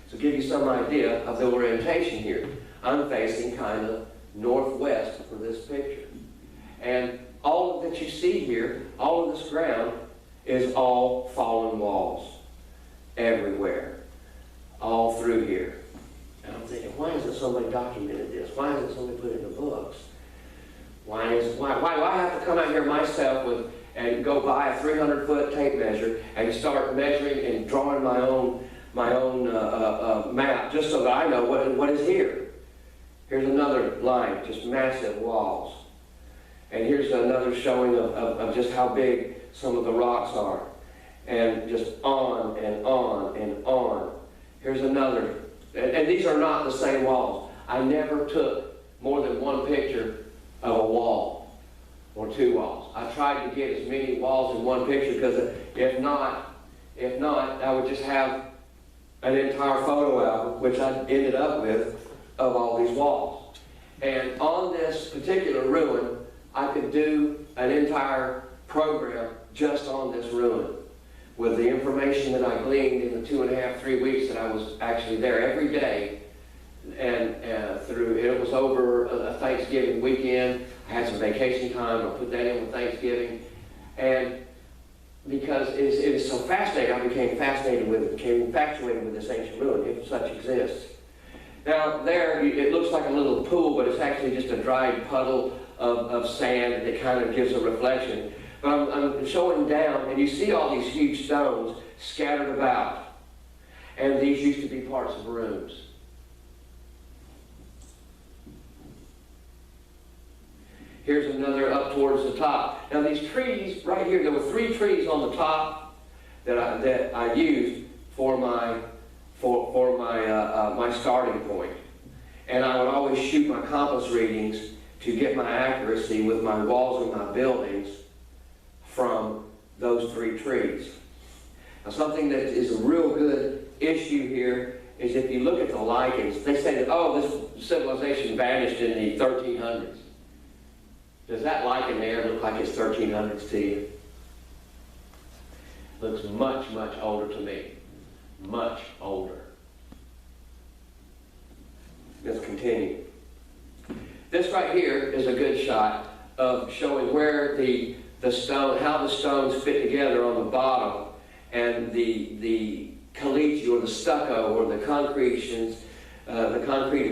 So give you some idea of the orientation here. I'm facing kind of northwest for this picture. And all that you see here, all of this ground, is all fallen walls. Everywhere. All through here. And I'm thinking, why hasn't somebody documented this? Why hasn't somebody put it in the books? Why do I have to come out here myself and go buy a 300-foot tape measure and start measuring and drawing my own map just so that I know what is here? Here's another line, just massive walls. And here's another showing of just how big some of the rocks are. And just on and on and on. Here's another. And these are not the same walls. I never took more than one picture of a wall or 2 walls. I tried to get as many walls in one picture because if not, I would just have an entire photo album, which I ended up with, of all these walls. And on this particular ruin, I could do an entire program just on this ruin with the information that I gleaned in the 2.5, 3 weeks that I was actually there every day. And it was over a Thanksgiving weekend. I had some vacation time. I put that in with Thanksgiving. And because it is so fascinating, I became fascinated with it, became infatuated with this ancient ruin, if such exists. Now there, it looks like a little pool, but it's actually just a dried puddle of sand, and it kind of gives a reflection. But I'm showing down, and you see all these huge stones scattered about. And these used to be parts of rooms. Here's another up towards the top. Now these trees right here, there were 3 trees on the top that I used for my my starting point. And I would always shoot my compass readings to get my accuracy with my walls and my buildings from those 3 trees. Now something that is a real good issue here is if you look at the lichens, they say that, oh, this civilization vanished in the 1300s. Does that lichen there look like it's 1300s to you? Looks much, much older to me. Much older. Let's continue. This right here is a good shot of showing where the stone, how the stones fit together on the bottom, and the caliche or the stucco or the concreted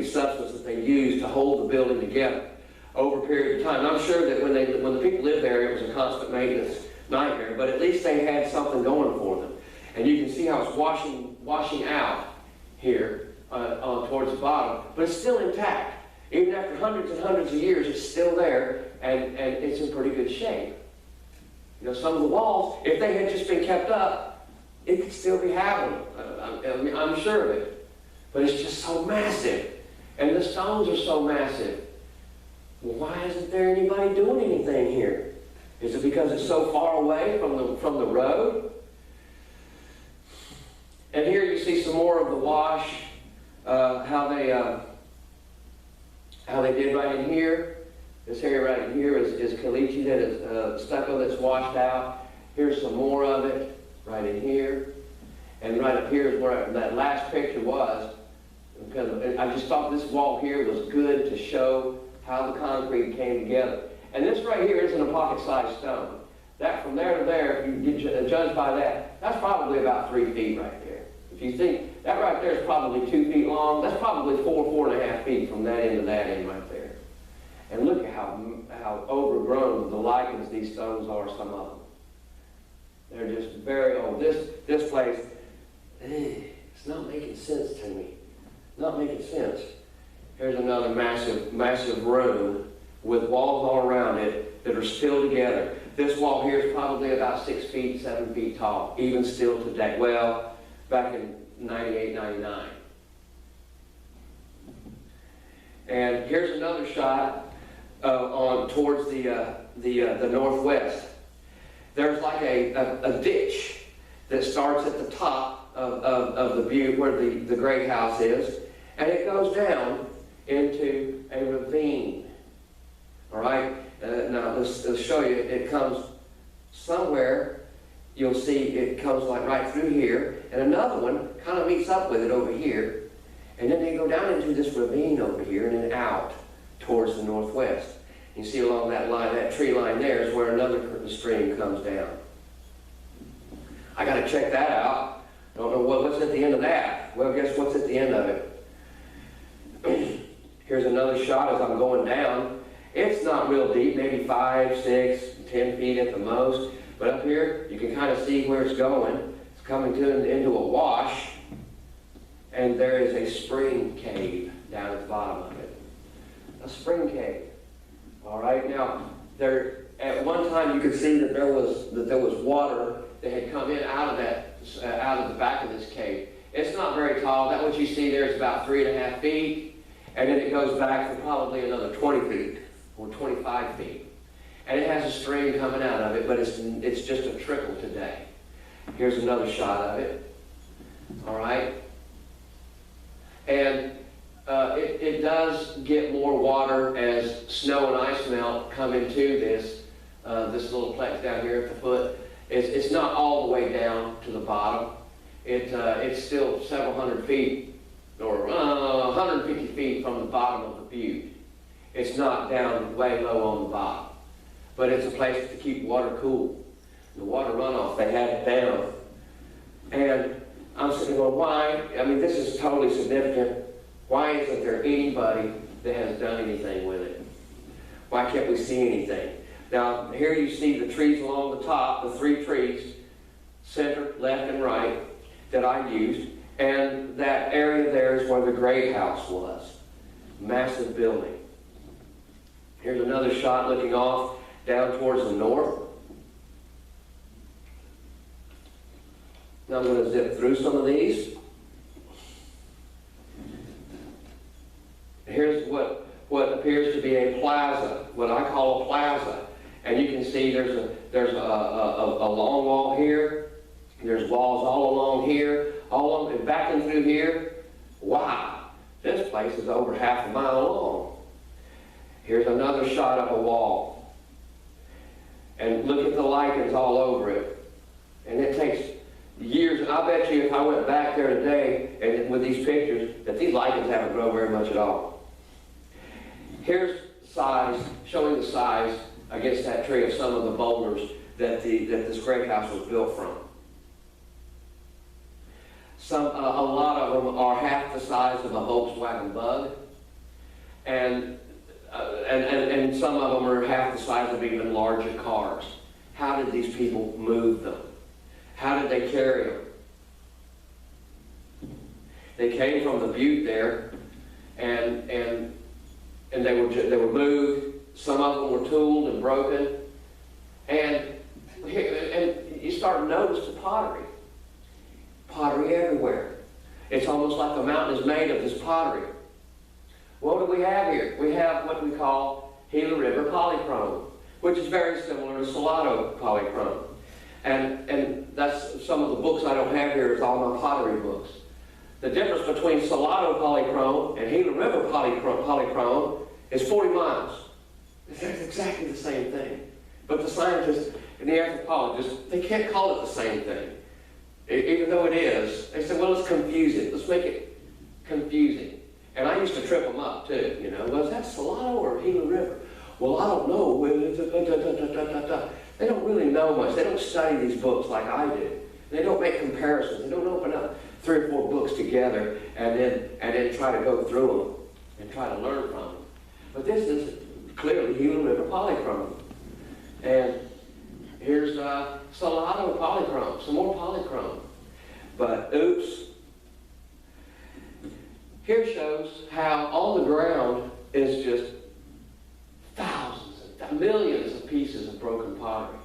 substance that they used to hold the building together over a period of time. I'm sure that when the people lived there, it was a constant maintenance nightmare, but at least they had something going for them. And you can see how it's washing out here towards the bottom, but it's still intact. Even after hundreds and hundreds of years, it's still there, and it's in pretty good shape. You know, some of the walls, if they had just been kept up, it could still be happening. I'm sure of it. But it's just so massive. And the stones are so massive. Well, why isn't there anybody doing anything here? Is it because it's so far away from the road? And here you see some more of the wash, how they did right in here. This area right in here is caliche that is stucco that's washed out. Here's some more of it right in here. And right up here is where that last picture was. Because I just thought this wall here was good to show how the concrete came together. And this right here isn't a pocket-sized stone. That from there to there, if you judge by that, that's probably about 3 feet right there. If you think that right there is probably 2 feet long, that's probably 4.5 feet from that end to that end right there. And look at how overgrown the lichens these stones are, some of them. They're just very old. This place, it's not making sense to me. Not making sense. Here's another massive room with walls all around it that are still together. This wall here is probably about 6 feet, 7 feet tall, even still today. Well, back in 98, 99. And here's another shot on towards the northwest. There's like a ditch that starts at the top of the butte where the great house is, and it goes down into a ravine. All right? Now, let's show you. It comes somewhere. You'll see it comes like right through here, and another one kind of meets up with it over here, and then they go down into this ravine over here and then out towards the northwest. You see along that line, that tree line there is where another stream comes down. I got to check that out. Don't know what's at the end of that. Well, guess what's at the end of it? Here's another shot as I'm going down. It's not real deep, maybe 5, 6, 10 feet at the most. But up here, you can kind of see where it's going. It's coming into a wash. And there is a spring cave down at the bottom of it. A spring cave. All right, now, there at one time you could see that there was water that had come in out of the back of this cave. It's not very tall. That what you see there is about 3.5 feet, and then it goes back for probably another 20 feet or 25 feet. And it has a stream coming out of it, but it's just a trickle today. Here's another shot of it. All right, and it does get more water as snow and ice melt come into this little plex down here at the foot. It's not all the way down to the bottom. It's still several hundred feet, or 150 feet from the bottom of the butte. It's not down way low on the bottom. But it's a place to keep water cool. The water runoff, they had it down. And I'm sitting going, why? I mean, this is totally significant. Why isn't there anybody that has done anything with it? Why can't we see anything? Now, here you see the trees along the top, the 3 trees, center, left, and right, that I used. And that area there is where the great house was. Massive building. Here's another shot looking off down towards the north. Now I'm going to zip through some of these. Here's what appears to be a plaza, what I call a plaza. And you can see there's a long wall here. There's walls all along here, all along and back and through here. Wow, this place is over half a mile long. Here's another shot of a wall. And look at the lichens all over it. And it takes years, and I bet you if I went back there today and with these pictures, that these lichens haven't grown very much at all. Here's size, showing the size against that tree of some of the boulders that this great house was built from. A lot of them are half the size of a Volkswagen Bug, and some of them are half the size of even larger cars. How did these people move them? How did they carry them? They came from the butte there, and and they were moved. Some of them were tooled and broken. And you start to notice the pottery. Pottery everywhere. It's almost like the mountain is made of this pottery. What do we have here? We have what we call Gila River polychrome, which is very similar to Salado polychrome. And that's some of the books I don't have here is all my pottery books. The difference between Salado polychrome and Gila River polychrome is 40 miles. It's exactly the same thing. But the scientists and the anthropologists, they can't call it the same thing. Even though it is, they said, well, let's confuse it. Let's make it confusing. And I used to trip them up too, you know. Was that Salado or Gila River? Well, I don't know. They don't really know much. They don't study these books like I did. They don't make comparisons. They don't open up 3 or 4 books together and then try to go through them and try to learn from them. But this is clearly Gila River polychrome. And here's Salado polychrome, some more polychrome. But oops. Here shows how on the ground is just thousands and millions of pieces of broken pottery.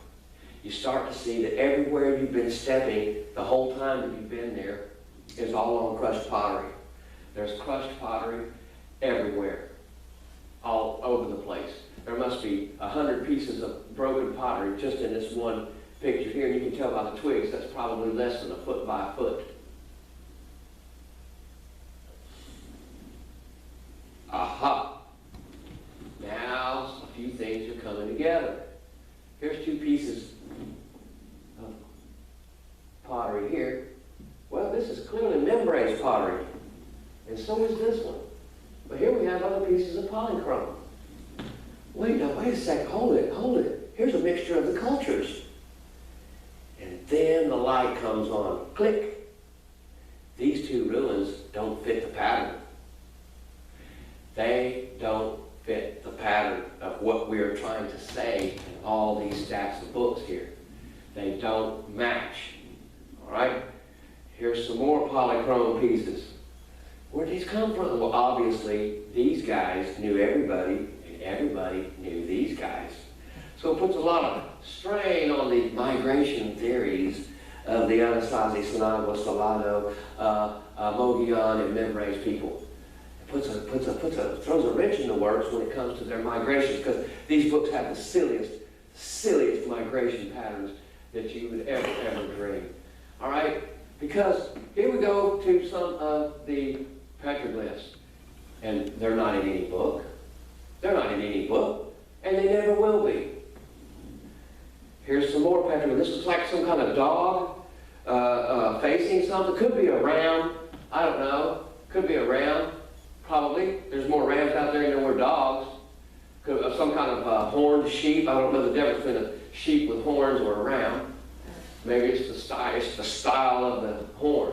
You start to see that everywhere you've been stepping the whole time that you've been there is all on crushed pottery. There's crushed pottery everywhere, all over the place. There must be 100 pieces of broken pottery just in this one picture here. And you can tell by the twigs that's probably less than a foot by a foot. Aha! Now a few things are coming together. Here's 2 pieces of pottery here. Well, this is clearly membrane pottery. And so is this one. But here we have other pieces of polychrome. Wait a second, hold it. Here's a mixture of the cultures. And then the light comes on. Click. These 2 ruins don't fit the pattern. They don't fit the pattern of what we are trying to say in all these stacks of books here. They don't match. All right? Here's some more polychrome pieces. Where'd these come from? Well, obviously, these guys knew everybody, and everybody knew these guys. So it puts a lot of strain on the migration theories of the Anasazi, Sinagua, Salado, Mogollon, and Membrace people. It throws a wrench in the works when it comes to their migrations, because these books have the silliest migration patterns that you would ever dream. All right? Because here we go to some of the petroglyphs, and they're not in any book. They're not in any book, and they never will be. Here's some more petroglyphs. This looks like some kind of dog facing something. Could be a ram. I don't know. Could be a ram. Probably. There's more rams out there than there were dogs. Some kind of horned sheep. I don't know the difference between a sheep with horns or a ram. Maybe it's the style of the horn.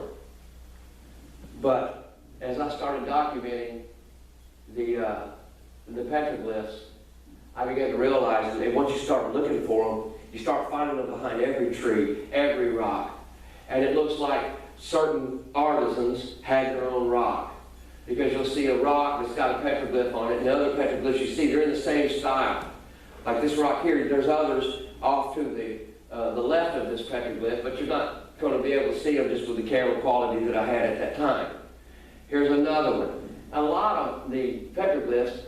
But as I started documenting the petroglyphs, I began to realize that once you start looking for them, you start finding them behind every tree, every rock. And it looks like certain artisans had their own rock. Because you'll see a rock that's got a petroglyph on it, and the other petroglyphs you see, they're in the same style. Like this rock here, there's others off to the left of this petroglyph, but you're not going to be able to see them just with the camera quality that I had at that time. Here's another one. A lot of the petroglyphs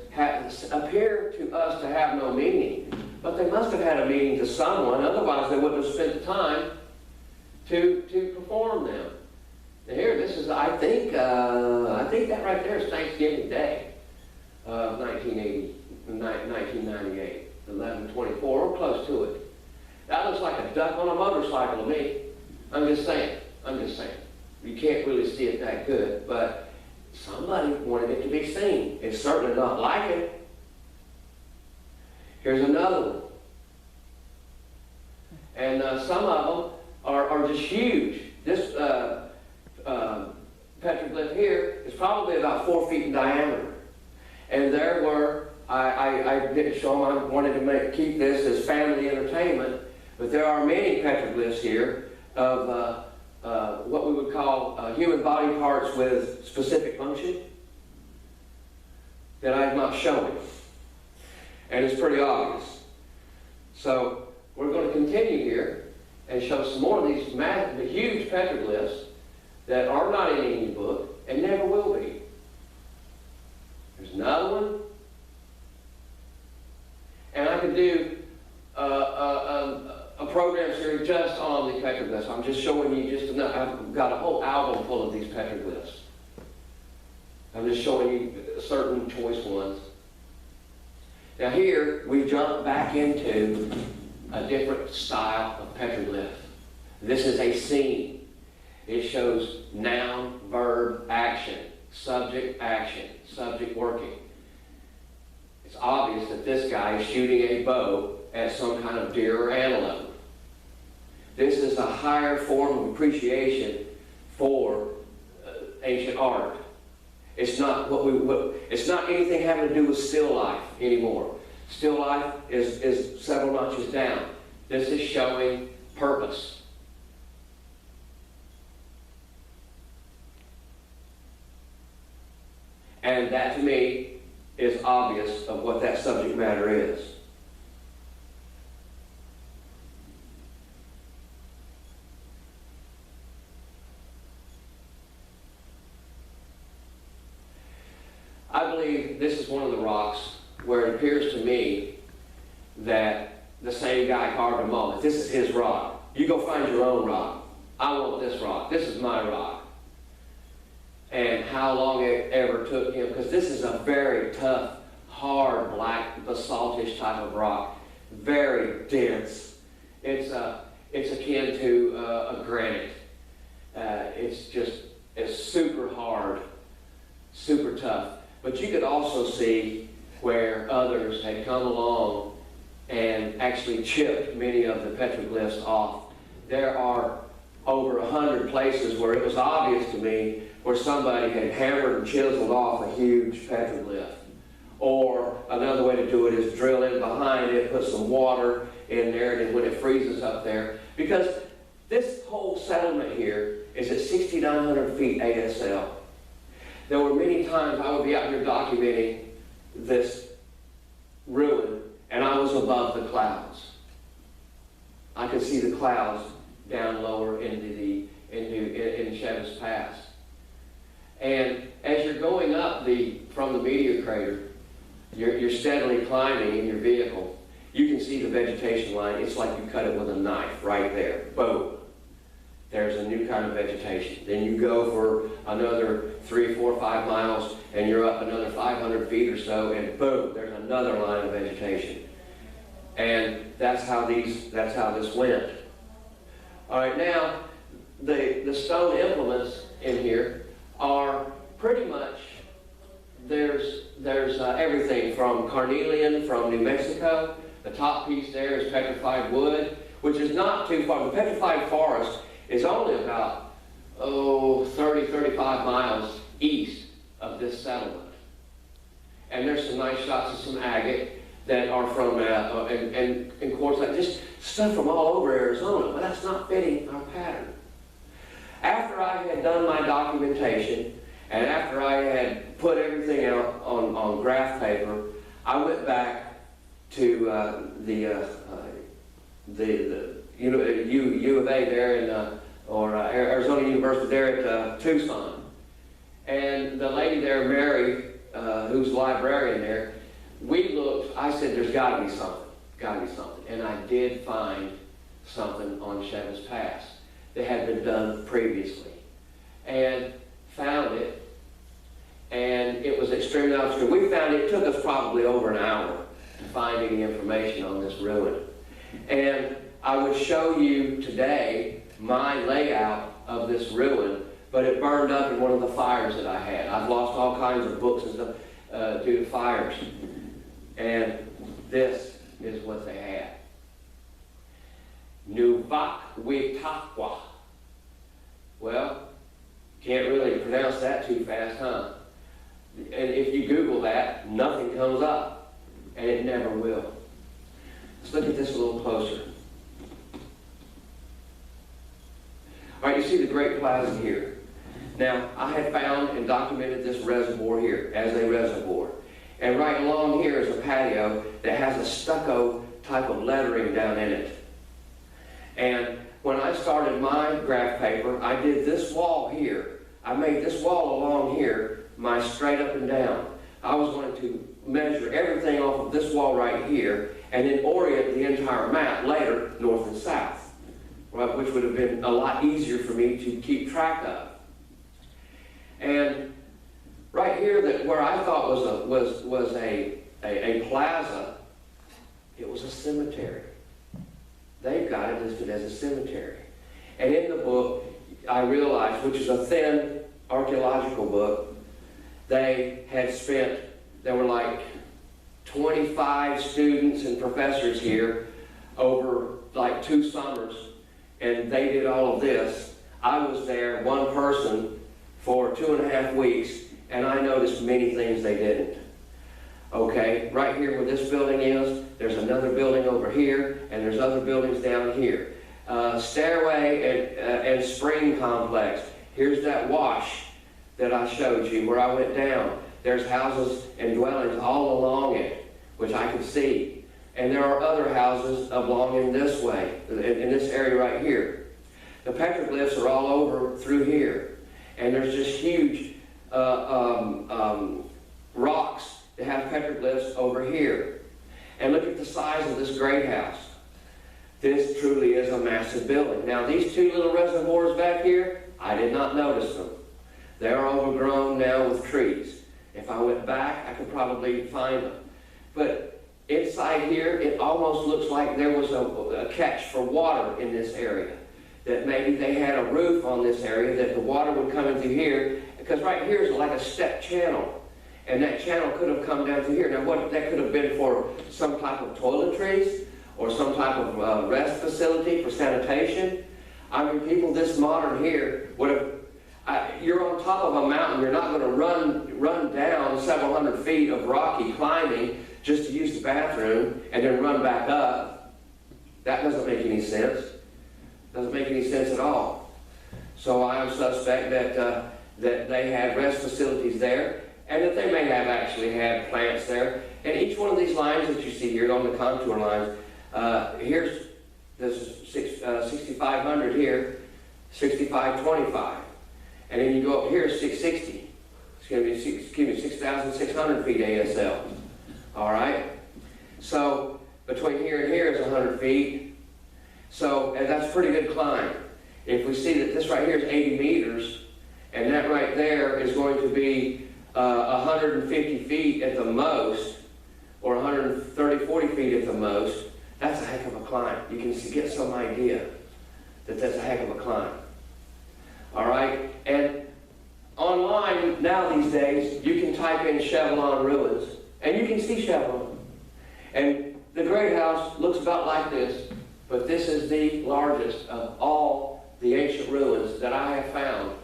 appear to us to have no meaning, but they must have had a meaning to someone, otherwise they wouldn't have spent the time to perform them. Now here, this is, I think that right there is Thanksgiving Day of 1998, 11/24, or close to it. That looks like a duck on a motorcycle to me. I'm just saying. You can't really see it that good, but somebody wanted it to be seen. It's certainly not like it. Here's another one. And some of them are just huge. This petroglyph here is probably about 4 feet in diameter. And there were, I didn't show them, I wanted to keep this as family entertainment, but there are many petroglyphs here of what we would call human body parts with specific function. that I'm not showing. And it's pretty obvious. So we're going to continue here and show some more of these the huge petroglyphs that are not in any book and never will be. There's another one. And I could do a program series just on the petroglyphs. I'm just showing you just enough. I've got a whole album full of these petroglyphs. I'm just showing you certain choice ones. Now here, we jump back into a different style of petroglyph. This is a scene. It shows noun, verb, action, subject working. It's obvious that this guy is shooting a bow at some kind of deer or antelope. This is a higher form of appreciation for ancient art. It's not it's not anything having to do with still life anymore. Still life is several notches down. This is showing purpose. And that to me is obvious of what that subject matter is. I believe this is one of the rocks where it appears to me that the same guy carved them all. This is his rock. You go find your own rock. I want this rock. This is my rock. And how long it ever took him, because this is a very tough, hard, black, basaltish type of rock. Very dense. It's akin to a granite. It's super hard, super tough. But you could also see where others had come along and actually chipped many of the petroglyphs off. There are over 100 places where it was obvious to me where somebody had hammered and chiseled off a huge petroglyph. Or another way to do it is drill in behind it, put some water in there, and when it freezes up there. Because this whole settlement here is at 6,900 feet ASL. There were many times I would be out here documenting this ruin, and I was above the clouds. I could see the clouds down lower into Chavez Pass. And as you're going up from the meteor crater, you're steadily climbing in your vehicle. You can see the vegetation line. It's like you cut it with a knife right there. Boom. There's a new kind of vegetation. Then you go for another 3, 4, 5 miles, and you're up another 500 feet or so, and boom, there's another line of vegetation. And that's how this went. All right, now the stone implements in here are pretty much there's everything from carnelian from New Mexico. The top piece there is petrified wood, which is not too far. The petrified forest is only about 30, 35 miles east of this settlement. And there's some nice shots of some agate that are from, and quartzite, just stuff from all over Arizona, but that's not fitting our pattern. After I had done my documentation, and after I had put everything out on graph paper, I went back to the U of A there or Arizona University there at Tucson. And the lady there, Mary, who's the librarian there, we looked, I said, there's got to be something. And I did find something on Chavez Pass that had been done previously. And found it, and it was extremely obscure. We found it took us probably over an hour to find any information on this ruin. And I would show you today my layout of this ruin, but it burned up in one of the fires that I had. I've lost all kinds of books and stuff due to fires. And this is what they had. NUVAKWEWTAQA. Well, can't really pronounce that too fast, huh? And if you Google that, nothing comes up. And it never will. Let's look at this a little closer. All right, you see the Great Plaza here. Now, I had found and documented this reservoir here as a reservoir. And right along here is a patio that has a stucco type of lettering down in it. And when I started my graph paper, I did this wall here. I made this wall along here my straight up and down. I was going to measure everything off of this wall right here and then orient the entire map later north and south, right, which would have been a lot easier for me to keep track of. And right here, where I thought was a plaza, it was a cemetery. They've got it listed as a cemetery. And in the book, I realized, which is a thin archaeological book, there were like 25 students and professors here over like 2 summers, and they did all of this. I was there, one person, for 2.5 weeks, and I noticed many things they didn't. Okay, right here where this building is, there's another building over here, and there's other buildings down here. Stairway and spring complex. Here's that wash that I showed you where I went down. There's houses and dwellings all along it, which I can see. And there are other houses along in this way, in this area right here. The petroglyphs are all over through here. And there's just huge rocks that have petroglyphs over here. And look at the size of this great house. This truly is a massive building. Now these 2 little reservoirs back here, I did not notice them. They're overgrown now with trees. If I went back, I could probably find them. But inside here, it almost looks like there was a catch for water in this area. That maybe they had a roof on this area that the water would come into here, because right here is like a step channel. And that channel could have come down to here. Now what that could have been for some type of toiletries or some type of rest facility for sanitation. I mean, people this modern here would have, you're on top of a mountain, you're not going to run down several hundred feet of rocky climbing just to use the bathroom and then run back up. That doesn't make any sense. Doesn't make any sense at all. So I am suspect that they had rest facilities there, and that they may have actually had plants there. And each one of these lines that you see here on the contour lines, here's this 6,500 here, 6,525. And then you go up here, 660. It's going to be 6,600 feet ASL. All right? So between here and here is 100 feet. So, and that's a pretty good climb. If we see that this right here is 80 meters, and that right there is going to be 150 feet at the most, or 130, 40 feet at the most, that's a heck of a climb. You can get some idea that that's a heck of a climb. All right? And online now these days, you can type in Chevelon ruins, and you can see Chevelon. And the great house looks about like this, but this is the largest of all the ancient ruins that I have found,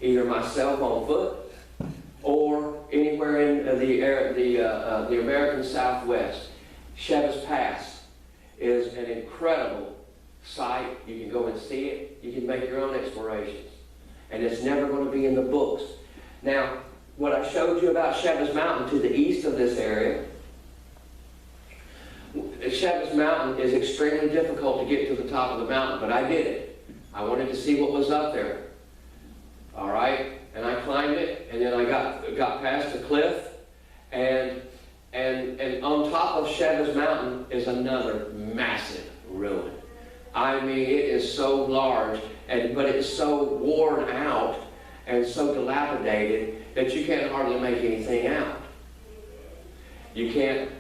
either myself on foot or anywhere in the American Southwest. Chavez Pass is an incredible site. You can go and see it. You can make your own explorations. And it's never going to be in the books. Now, what I showed you about Chavez Mountain to the east of this area, Chavez Mountain is extremely difficult to get to the top of the mountain, but I did it. I wanted to see what was up there. All right? And I climbed it, and then I got past the cliff, and on top of Chavez Mountain is another massive ruin. I mean, it is so large, but it's so worn out and so dilapidated that you can't hardly make anything out. You can't.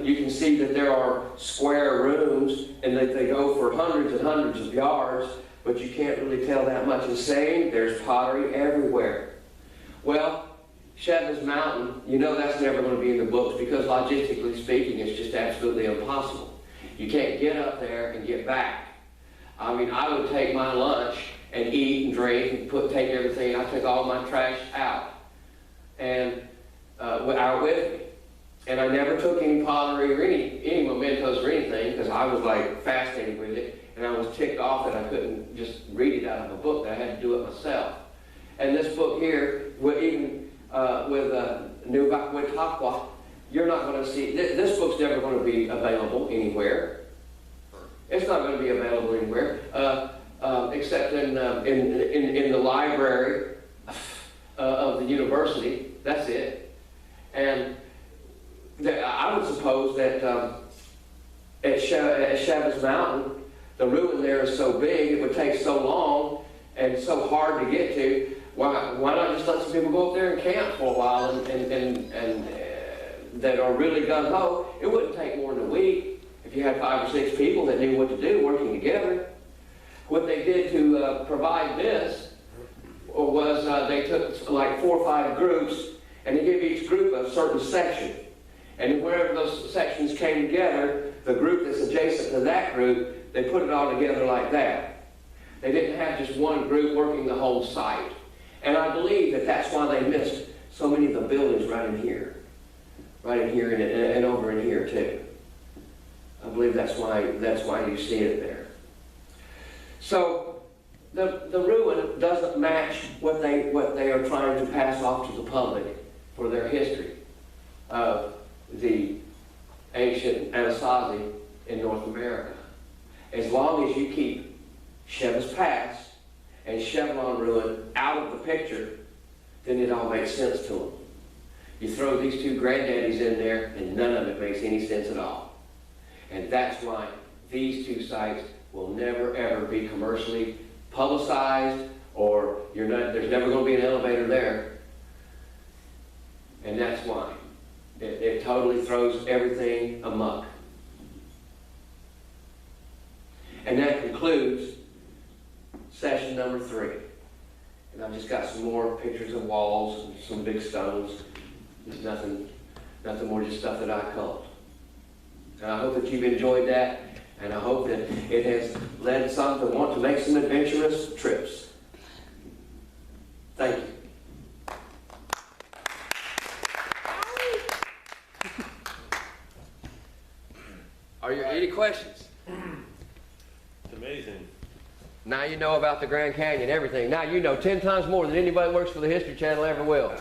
You can see that there are square rooms, and that they go for hundreds and hundreds of yards, but you can't really tell that much. The same, there's pottery everywhere. Well, Chavez Mountain, you know that's never going to be in the books because logistically speaking, it's just absolutely impossible. You can't get up there and get back. I mean, I would take my lunch and eat and drink and take everything. I took all my trash out and out with me. And I never took any pottery or any mementos or anything because I was like fascinated with it, and I was ticked off that I couldn't just read it out of a book, that I had to do it myself. And this book here, even with NUVAKWEWTAQA, you're not going to see, this book's never going to be available anywhere. It's not going to be available anywhere, except in the library of the university. That's it. And I would suppose that at Chavez Mountain, the ruin there is so big, it would take so long and so hard to get to. Why not just let some people go up there and camp for a while and that are really gung-ho? It wouldn't take more than a week if you had 5 or 6 people that knew what to do working together. What they did to provide this was they took like 4 or 5 groups and they gave each group a certain section. And wherever those sections came together, the group that's adjacent to that group, they put it all together like that. They didn't have just one group working the whole site. And I believe that that's why they missed so many of the buildings right in here and over in here too. I believe that's why you see it there. So the ruin doesn't match what they are trying to pass off to the public for their history of the ancient Anasazi in North America. As long as you keep Chavez Pass and Chevron ruin out of the picture, then it all makes sense to them. You throw these 2 granddaddies in there and none of it makes any sense at all. And that's why these 2 sites will never ever be commercially publicized, or there's never going to be an elevator there. And that's why. It totally throws everything amok. And that concludes session number 3. And I've just got some more pictures of walls and some big stones. There's nothing more, just stuff that I culled. And I hope that you've enjoyed that, and I hope that it has led some to want to make some adventurous trips. Thank you. Are there any questions? It's amazing. Now you know about the Grand Canyon, everything. Now you know 10 times more than anybody who works for the History Channel ever will.